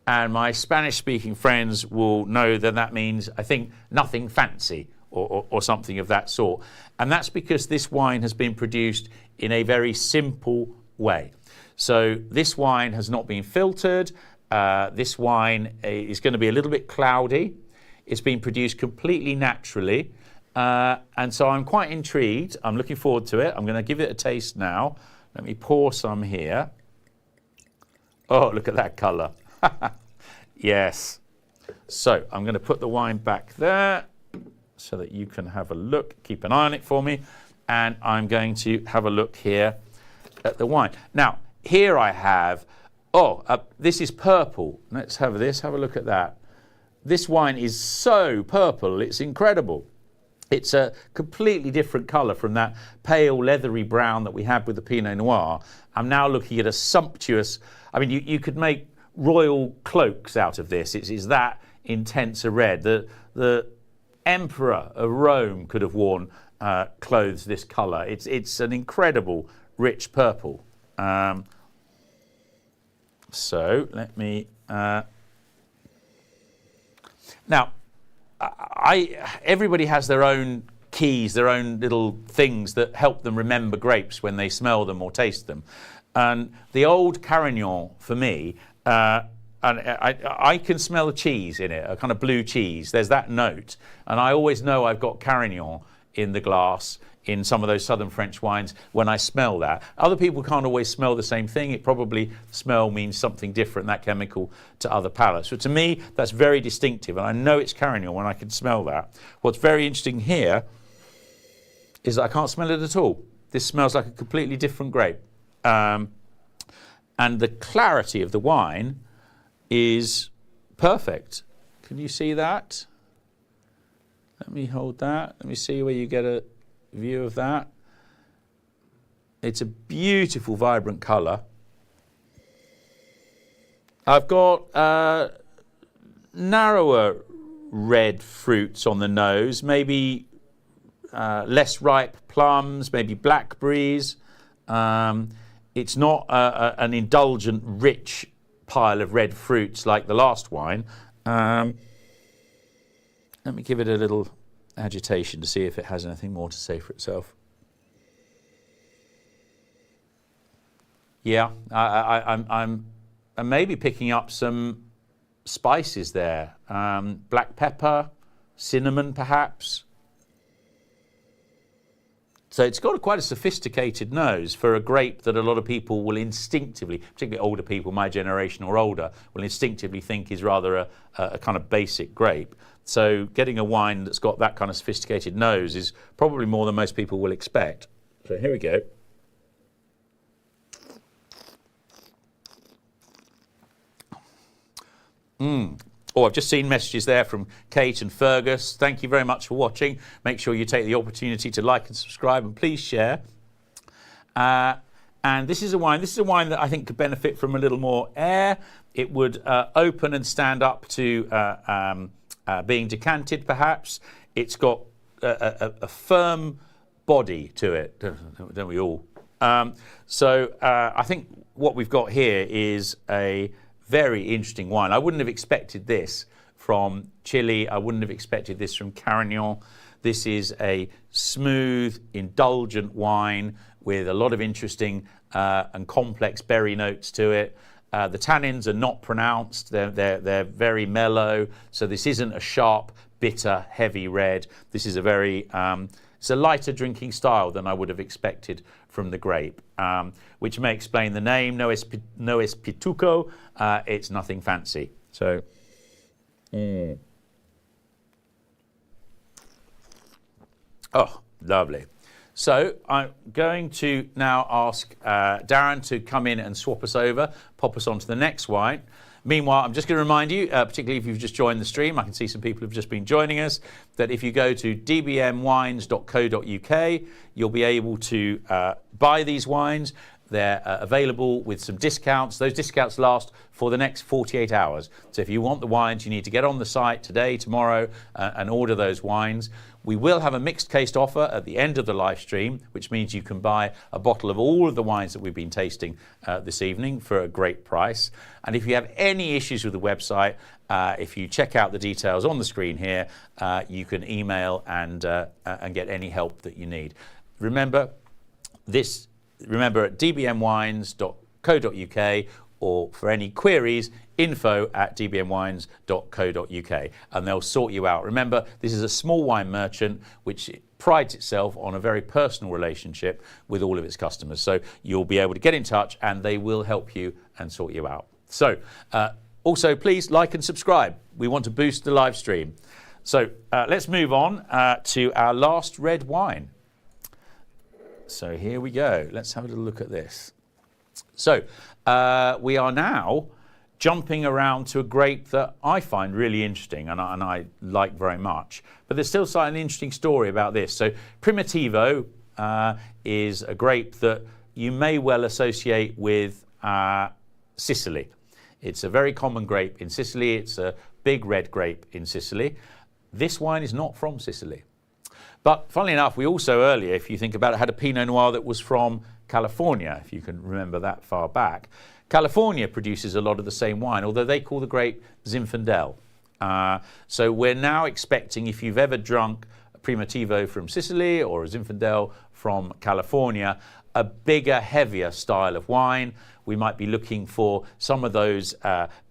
And my Spanish-speaking friends will know that that means, I think, nothing fancy or something of that sort. And that's because this wine has been produced in a very simple way. So this wine has not been filtered. This wine is going to be a little bit cloudy. It's been produced completely naturally. And so I'm quite intrigued. I'm looking forward to it. I'm going to give it a taste now. Let me pour some here. Oh, look at that colour. Yes. So I'm going to put the wine back there so that you can have a look. Keep an eye on it for me. And I'm going to have a look here at the wine. Now, here I have, this is purple. Let's have this. Have a look at that. This wine is so purple. It's incredible. It's a completely different colour from that pale leathery brown that we had with the Pinot Noir. I'm now looking at a sumptuous, I mean, you could make royal cloaks out of this. It's that intense a red. The Emperor of Rome could have worn clothes this colour. It's an incredible rich purple. So let me now everybody has their own keys, their own little things that help them remember grapes when they smell them or taste them. And the old Carignan for me, and I can smell a cheese in it, a kind of blue cheese. There's that note, and I always know I've got Carignan in the glass in some of those southern French wines when I smell that. Other people can't always smell the same thing. It probably, smell means something different, that chemical, to other palates. So to me, that's very distinctive, and I know it's Carignan when I can smell that. What's very interesting here is that I can't smell it at all. This smells like a completely different grape. And the clarity of the wine is perfect. Can you see that? Let me hold that. Let me see where you get a view of that. It's a beautiful, vibrant colour. I've got narrower red fruits on the nose, maybe less ripe plums, maybe blackberries. It's not an indulgent, rich pile of red fruits like the last wine. Let me give it a little agitation to see if it has anything more to say for itself. Yeah, I'm maybe picking up some spices there. Black pepper, cinnamon perhaps. So it's got quite a sophisticated nose for a grape that a lot of people will instinctively, particularly older people, my generation or older, will instinctively think is rather a kind of basic grape. So getting a wine that's got that kind of sophisticated nose is probably more than most people will expect. So here we go. Oh, I've just seen messages there from Kate and Fergus. Thank you very much for watching. Make sure you take the opportunity to like and subscribe, and please share. And this is a wine. This is a wine that I think could benefit from a little more air. It would open and stand up to being decanted, perhaps. It's got a firm body to it, don't we all? So I think what we've got here is a very interesting wine. I wouldn't have expected this from Chile. I wouldn't have expected this from Carignan. This is a smooth, indulgent wine with a lot of interesting and complex berry notes to it. The tannins are not pronounced. They're very mellow. So this isn't a sharp, bitter, heavy red. This is a very it's a lighter drinking style than I would have expected from the grape, which may explain the name. No es pituco. It's nothing fancy. So. Oh, lovely. So I'm going to now ask Darren to come in and swap us over, pop us on to the next wine. Meanwhile, I'm just going to remind you, particularly if you've just joined the stream, I can see some people who've just been joining us, that if you go to dbmwines.co.uk, you'll be able to buy these wines. They're available with some discounts. Those discounts last for the next 48 hours. So if you want the wines, you need to get on the site today, tomorrow, and order those wines. We will have a mixed case offer at the end of the live stream, which means you can buy a bottle of all of the wines that we've been tasting this evening for a great price. And if you have any issues with the website, if you check out the details on the screen here, you can email and get any help that you need. Remember at dbmwines.co.uk, or for any queries, info@dbmwines.co.uk, and they'll sort you out. Remember, this is a small wine merchant which prides itself on a very personal relationship with all of its customers. So you'll be able to get in touch and they will help you and sort you out. So also, please like and subscribe. We want to boost the live stream. So let's move on to our last red wine. So here we go. Let's have a little look at this. So we are now jumping around to a grape that I find really interesting and I like very much. But there's still an interesting story about this. So Primitivo is a grape that you may well associate with Sicily. It's a very common grape in Sicily. It's a big red grape in Sicily. This wine is not from Sicily. But funnily enough, we also earlier, if you think about it, had a Pinot Noir that was from California, if you can remember that far back. California produces a lot of the same wine, although they call the grape Zinfandel. So we're now expecting, if you've ever drunk a Primitivo from Sicily or a Zinfandel from California, a bigger, heavier style of wine. We might be looking for some of those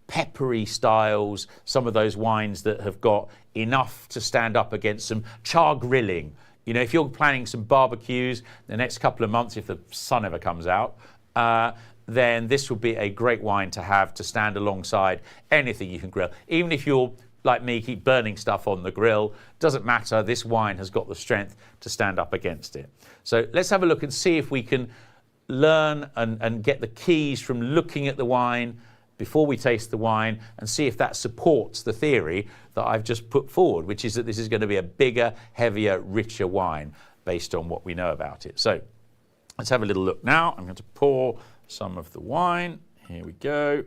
peppery styles, some of those wines that have got enough to stand up against some char grilling. You know, if you're planning some barbecues the next couple of months, if the sun ever comes out, then this would be a great wine to have to stand alongside anything you can grill. Even if you're, like me, keep burning stuff on the grill, doesn't matter. This wine has got the strength to stand up against it. So let's have a look and see if we can learn and get the keys from looking at the wine before we taste the wine and see if that supports the theory that I've just put forward, which is that this is going to be a bigger, heavier, richer wine based on what we know about it. So let's have a little look now. I'm going to pour some of the wine. Here we go.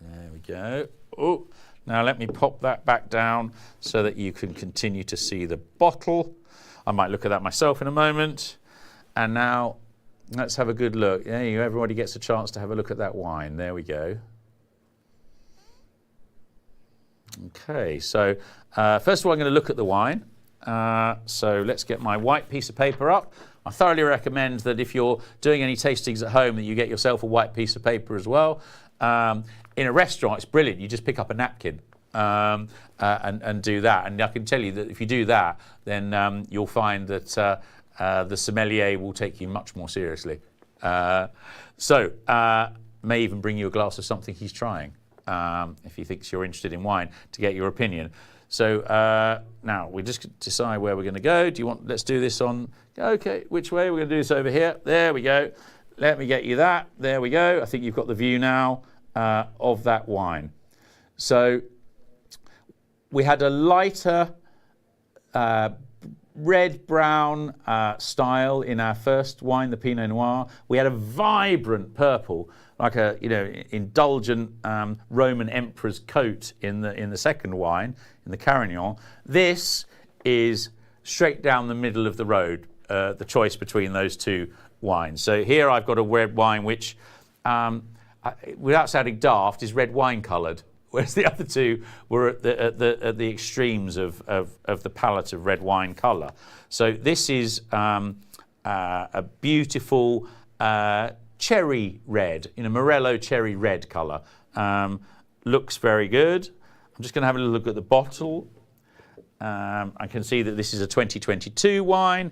There we go. Oh, now let me pop that back down so that you can continue to see the bottle. I might look at that myself in a moment. And now let's have a good look. There you go. Everybody gets a chance to have a look at that wine. There we go. Okay, so first of all, I'm going to look at the wine. So let's get my white piece of paper up. I thoroughly recommend that if you're doing any tastings at home that you get yourself a white piece of paper as well. In a restaurant, it's brilliant. You just pick up a napkin and do that. And I can tell you that if you do that, then you'll find that the sommelier will take you much more seriously. So may even bring you a glass of something he's trying if he thinks you're interested in wine to get your opinion. So now we just decide where we're going to go. Let's do this on, okay, which way? We're going to do this over here. There we go. let me get you that. There we go. I think you've got the view now of that wine. So we had a lighter red-brown style in our first wine, the Pinot Noir. We had a vibrant purple, like a indulgent Roman emperor's coat in the second wine, in the Carignan. This is straight down the middle of the road, the choice between those two wines. So here I've got a red wine which, without sounding daft, is red wine coloured, whereas the other two were at the extremes of the palette of red wine colour. So this is a beautiful cherry red, Morello cherry red colour. Looks very good. I'm just going to have a look at the bottle. I can see that this is a 2022 wine.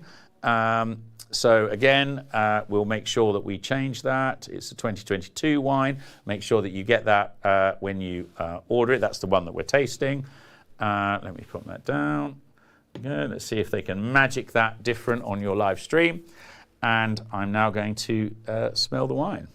So again, we'll make sure that we change that. It's a 2022 wine. Make sure that you get that when you order it. That's the one that we're tasting. Let me put that down. Good. Let's see if they can magic that different on your live stream. And I'm now going to smell the wine.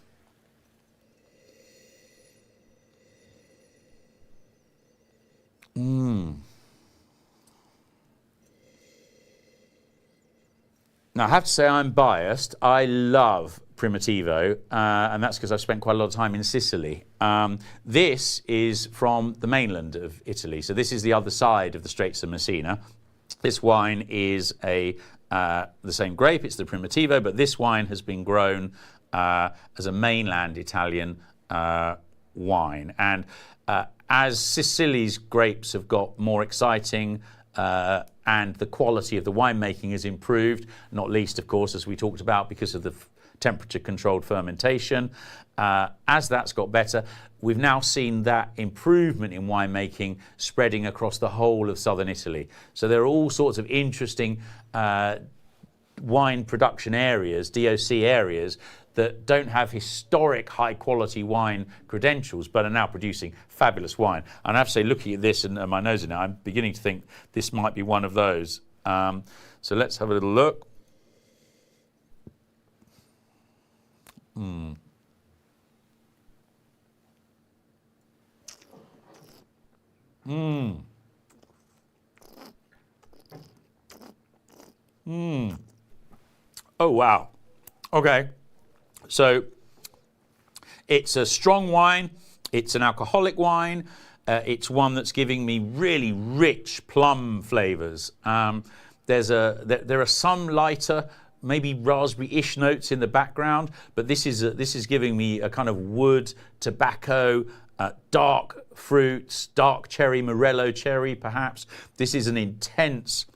Now, I have to say I'm biased. I love Primitivo, and that's because I've spent quite a lot of time in Sicily. This is from the mainland of Italy, so this is the other side of the Straits of Messina. This wine is the same grape, it's the Primitivo, but this wine has been grown as a mainland Italian wine. And as Sicily's grapes have got more exciting and the quality of the winemaking has improved, not least, of course, as we talked about, because of the temperature-controlled fermentation. As that's got better, we've now seen that improvement in winemaking spreading across the whole of southern Italy. So there are all sorts of interesting wine production areas, DOC areas, that don't have historic high-quality wine credentials, but are now producing fabulous wine. And I have to say, looking at this and my nose in it, I'm beginning to think this might be one of those. So let's have a little look. Oh, wow. Okay. So it's a strong wine, it's an alcoholic wine, it's one that's giving me really rich plum flavours. There are some lighter, maybe raspberry-ish notes in the background, but this is giving me a kind of wood, tobacco, dark fruits, dark cherry, Morello cherry perhaps. This is an intense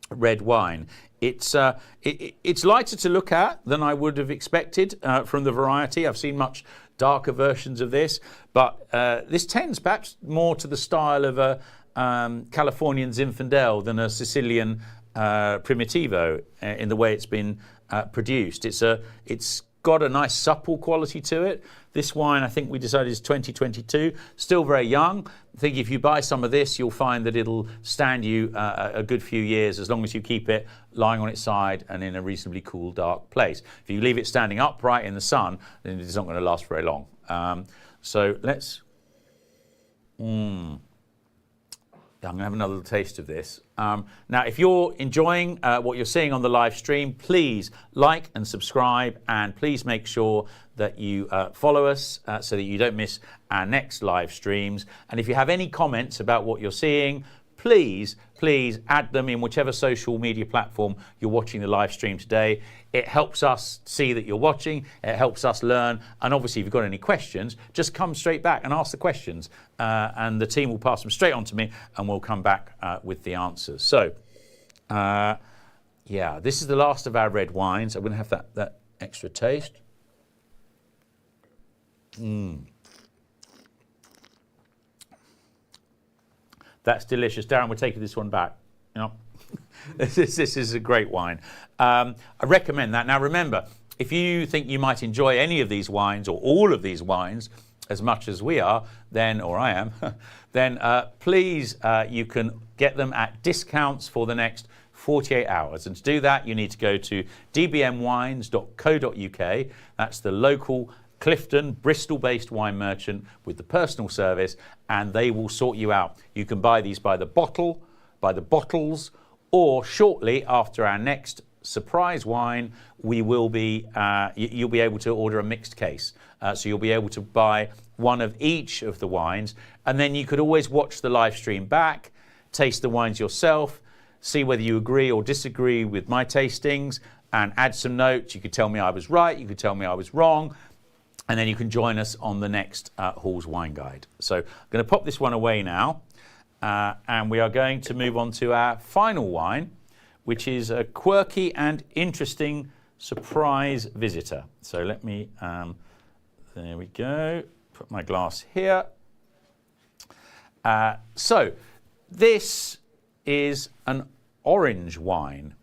red wine. It's lighter to look at than I would have expected from the variety. I've seen much darker versions of this, but this tends perhaps more to the style of a Californian Zinfandel than a Sicilian Primitivo in the way it's been produced. It's got a nice supple quality to it. This wine, I think we decided, is 2022, still very young. I think if you buy some of this, you'll find that it'll stand you a good few years as long as you keep it lying on its side and in a reasonably cool, dark place. If you leave it standing upright in the sun, then it's not going to last very long. So let's... I'm going to have another taste of this. Now, if you're enjoying what you're seeing on the live stream, please like and subscribe, and please make sure that you follow us so that you don't miss our next live streams. And if you have any comments about what you're seeing, please add them in whichever social media platform you're watching the live stream today. It helps us see that you're watching, it helps us learn, and obviously if you've got any questions, just come straight back and ask the questions, and the team will pass them straight on to me and we'll come back with the answers. So, yeah, this is the last of our red wines. I'm going to have that extra taste. That's delicious. Darren, we're taking this one back. You know, this is a great wine. I recommend that. Now, remember, if you think you might enjoy any of these wines or all of these wines as much as we are, then, or I am, then please, you can get them at discounts for the next 48 hours. And to do that, you need to go to dbmwines.co.uk. That's the local Clifton, Bristol-based wine merchant with the personal service, and they will sort you out. You can buy these by the bottle, by the bottles, or shortly after our next surprise wine, we will be you'll be able to order a mixed case. So you'll be able to buy one of each of the wines, and then you could always watch the live stream back, taste the wines yourself, see whether you agree or disagree with my tastings, and add some notes. You could tell me I was right, you could tell me I was wrong, and then you can join us on the next Hall's Wine Guide. So I'm going to pop this one away now, and we are going to move on to our final wine, which is a quirky and interesting surprise visitor. So let me, there we go, put my glass here. So this is an orange wine.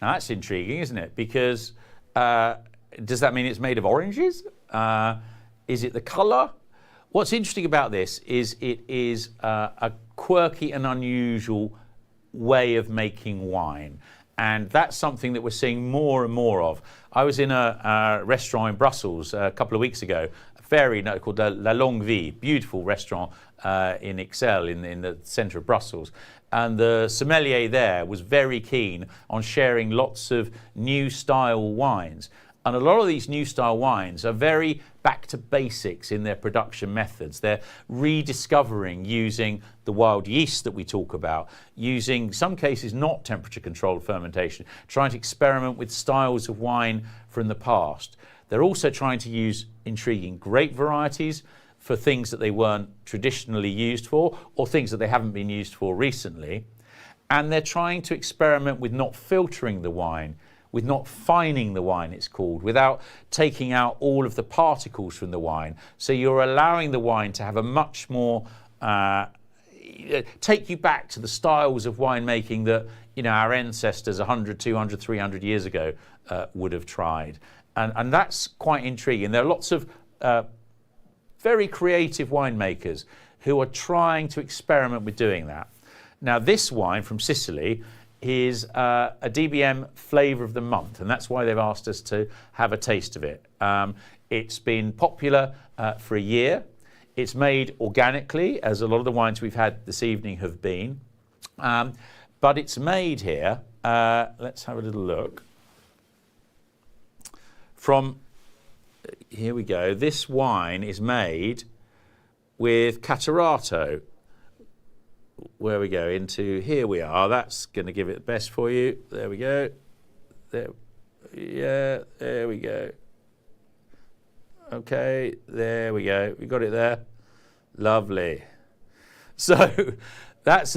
Now that's intriguing, isn't it? Because does that mean it's made of oranges? Is it the colour? What's interesting about this is it is a quirky and unusual way of making wine. And that's something that we're seeing more and more of. I was in a restaurant in Brussels a couple of weeks ago, called La Longue Vie, beautiful restaurant in Ixelles in the centre of Brussels. And the sommelier there was very keen on sharing lots of new style wines. And a lot of these new style wines are very back to basics in their production methods. They're rediscovering using the wild yeast that we talk about, using, in some cases, not temperature controlled fermentation, trying to experiment with styles of wine from the past. They're also trying to use intriguing grape varieties for things that they weren't traditionally used for, or things that they haven't been used for recently. And they're trying to experiment with not filtering the wine, with not fining the wine, it's called, without taking out all of the particles from the wine. So you're allowing the wine to have a much more, take you back to the styles of winemaking that, you know, our ancestors 100, 200, 300 years ago would have tried. And that's quite intriguing. There are lots of very creative winemakers who are trying to experiment with doing that. Now, this wine from Sicily is a DBM flavour of the month, and that's why they've asked us to have a taste of it. It's been popular for a year. It's made organically, as a lot of the wines we've had this evening have been. But it's made here, let's have a little look. Here we go, this wine is made with Catarato. Where we go into, here we are, that's going to give it the best for you. There we go. There we go. Okay, there we go. We got it there. Lovely. So that's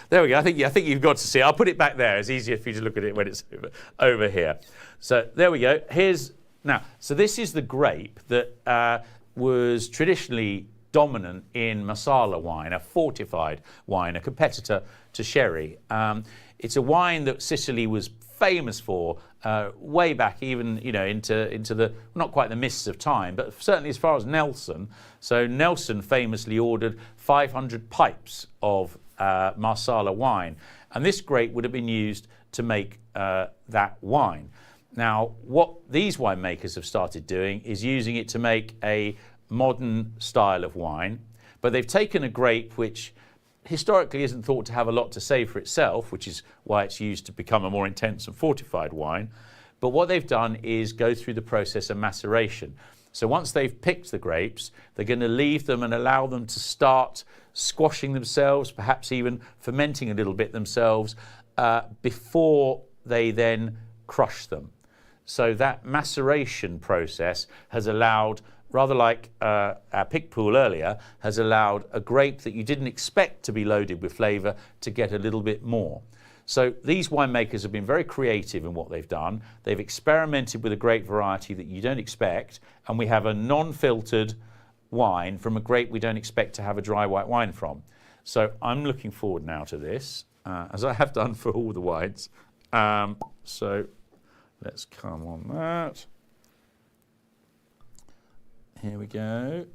there we go. I think you've got to see. I'll put it back there. It's easier for you to look at it when it's over here. So there we go. So this is the grape that was traditionally dominant in Marsala wine, a fortified wine, a competitor to sherry. It's a wine that Sicily was famous for way back, even into the not quite the mists of time, but certainly as far as Nelson. So Nelson famously ordered 500 pipes of Marsala wine, and this grape would have been used to make that wine. Now, what these winemakers have started doing is using it to make a modern style of wine, but they've taken a grape which historically isn't thought to have a lot to say for itself, which is why it's used to become a more intense and fortified wine. But what they've done is go through the process of maceration. So once they've picked the grapes, they're going to leave them and allow them to start squashing themselves, perhaps even fermenting a little bit themselves, before they then crush them. So that maceration process has allowed, rather like our pick pool earlier, has allowed a grape that you didn't expect to be loaded with flavour to get a little bit more. So these winemakers have been very creative in what they've done. They've experimented with a grape variety that you don't expect, and we have a non-filtered wine from a grape we don't expect to have a dry white wine from. So I'm looking forward now to this, as I have done for all the wines. So let's come on that. Here we go.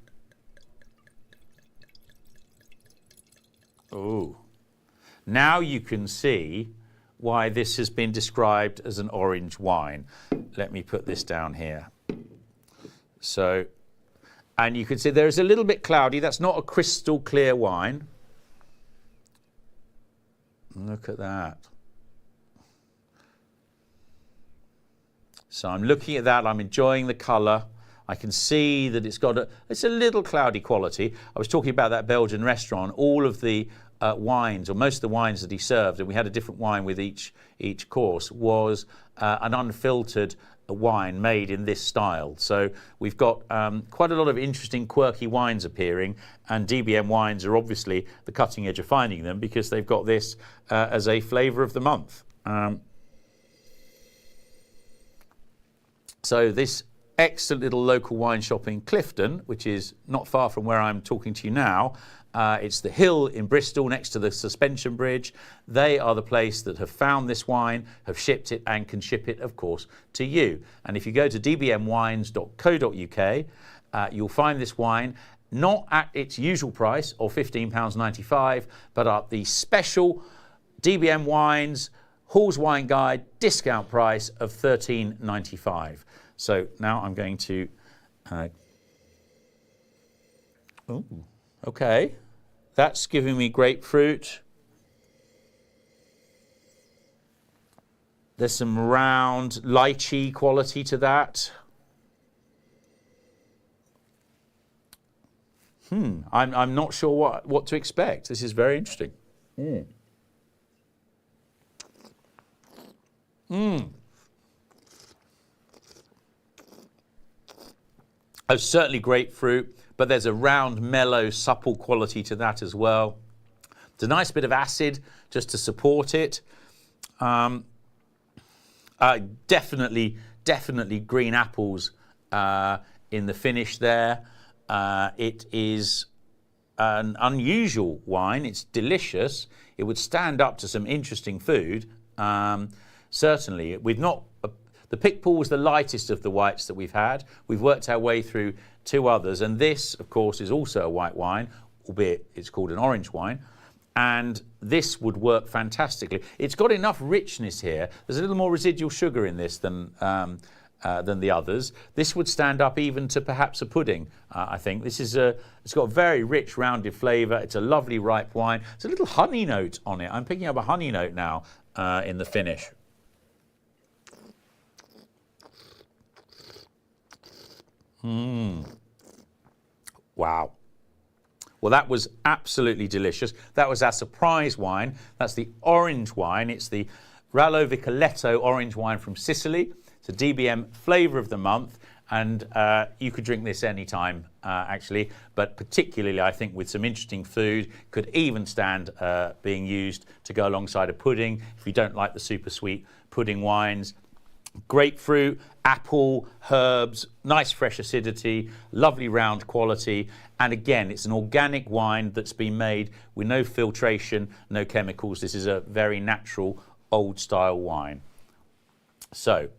Oh, now you can see why this has been described as an orange wine. Let me put this down here. So, and you can see there is a little bit cloudy. That's not a crystal clear wine. Look at that. So I'm looking at that, I'm enjoying the colour. I can see that it's a little cloudy quality. I was talking about that Belgian restaurant. All of the wines, or most of the wines that he served, and we had a different wine with each course, was an unfiltered wine made in this style. So we've got quite a lot of interesting, quirky wines appearing, and DBM Wines are obviously the cutting edge of finding them because they've got this as a flavour of the month. So this excellent little local wine shop in Clifton, which is not far from where I'm talking to you now, it's the Hill in Bristol next to the suspension bridge. They are the place that have found this wine, have shipped it, and can ship it, of course, to you. And if you go to dbmwines.co.uk, you'll find this wine not at its usual price of £15.95, but at the special DBM Wines Hall's Wine Guide discount price of £13.95. So now I'm going to, okay, that's giving me grapefruit. There's some round lychee quality to that. I'm not sure what to expect. This is very interesting. Oh, certainly grapefruit, but there's a round, mellow, supple quality to that as well. It's a nice bit of acid just to support it. Definitely green apples in the finish there. It is an unusual wine. It's delicious. It would stand up to some interesting food. Certainly, the Pickpool was the lightest of the whites that we've had. We've worked our way through two others, and this, of course, is also a white wine, albeit it's called an orange wine. And this would work fantastically. It's got enough richness here. There's a little more residual sugar in this than the others. This would stand up even to perhaps a pudding, I think. It's got a very rich, rounded flavour. It's a lovely ripe wine. It's a little honey note on it. I'm picking up a honey note now in the finish. Wow. Well, that was absolutely delicious. That was our surprise wine. That's the orange wine. It's the Rallo Vicoletto orange wine from Sicily. It's a DBM flavour of the month, and you could drink this anytime, actually, but particularly, I think, with some interesting food, could even stand being used to go alongside a pudding if you don't like the super sweet pudding wines. Grapefruit, apple, herbs, nice fresh acidity, lovely round quality, and again, it's an organic wine that's been made with no filtration, no chemicals. This is a very natural, old-style wine. So,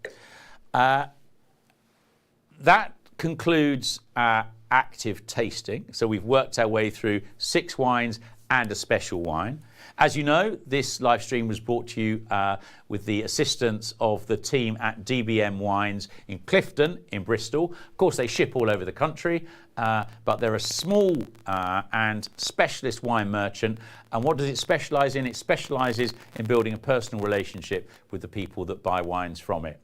that concludes our active tasting. So we've worked our way through 6 wines and a special wine. As you know, this live stream was brought to you with the assistance of the team at DBM Wines in Clifton in Bristol. Of course, they ship all over the country, but they're a small and specialist wine merchant. And what does it specialise in? It specialises in building a personal relationship with the people that buy wines from it.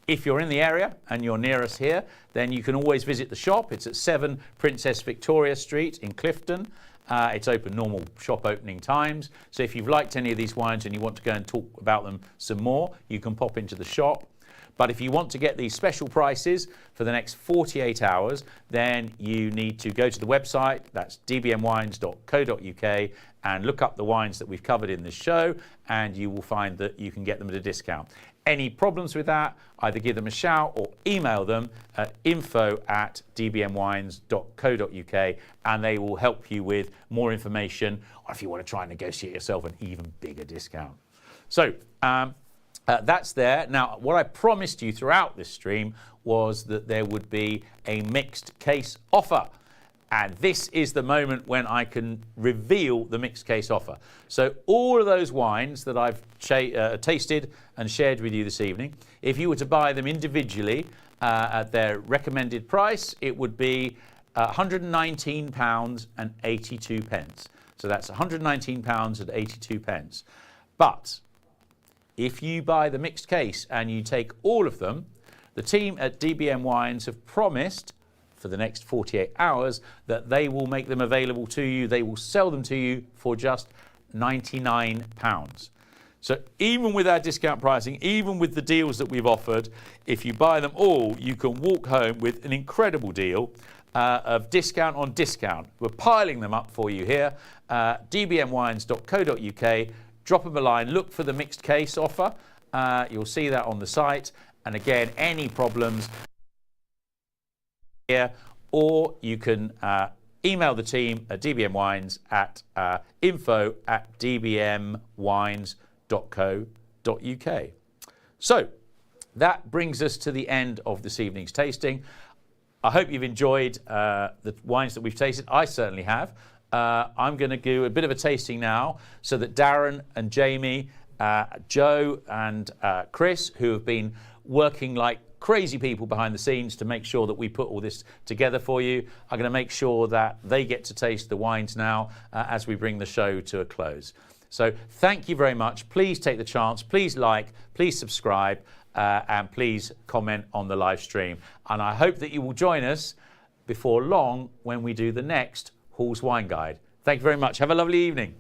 If you're in the area and you're near us here, then you can always visit the shop. It's at 7 Princess Victoria Street in Clifton. It's open normal shop opening times. So if you've liked any of these wines and you want to go and talk about them some more, you can pop into the shop. But if you want to get these special prices for the next 48 hours, then you need to go to the website, that's dbmwines.co.uk, and look up the wines that we've covered in this show, and you will find that you can get them at a discount. Any problems with that, either give them a shout or email them at info@dbmwines.co.uk, and they will help you with more information, or if you want to try and negotiate yourself an even bigger discount. So that's there. Now, what I promised you throughout this stream was that there would be a mixed case offer. And this is the moment when I can reveal the mixed case offer. So all of those wines that I've tasted and shared with you this evening, if you were to buy them individually at their recommended price, it would be £119.82. So that's £119.82. But if you buy the mixed case and you take all of them, the team at DBM Wines have promised for the next 48 hours that they will make them available to you. They will sell them to you for just £99. So even with our discount pricing, even with the deals that we've offered, if you buy them all, you can walk home with an incredible deal of discount on discount. We're piling them up for you here. dbmwines.co.uk. Drop them a line. Look for the mixed case offer. You'll see that on the site. And again, any problems here, or you can email the team at DBM Wines at info@dbmwines.co.uk. So that brings us to the end of this evening's tasting. I hope you've enjoyed the wines that we've tasted. I certainly have. I'm going to do a bit of a tasting now so that Darren and Jamie, Joe and Chris, who have been working like crazy people behind the scenes to make sure that we put all this together for you, are going to make sure that they get to taste the wines now as we bring the show to a close. So thank you very much. Please take the chance. Please like, please subscribe, and please comment on the live stream. And I hope that you will join us before long when we do the next Hall's Wine Guide. Thank you very much. Have a lovely evening.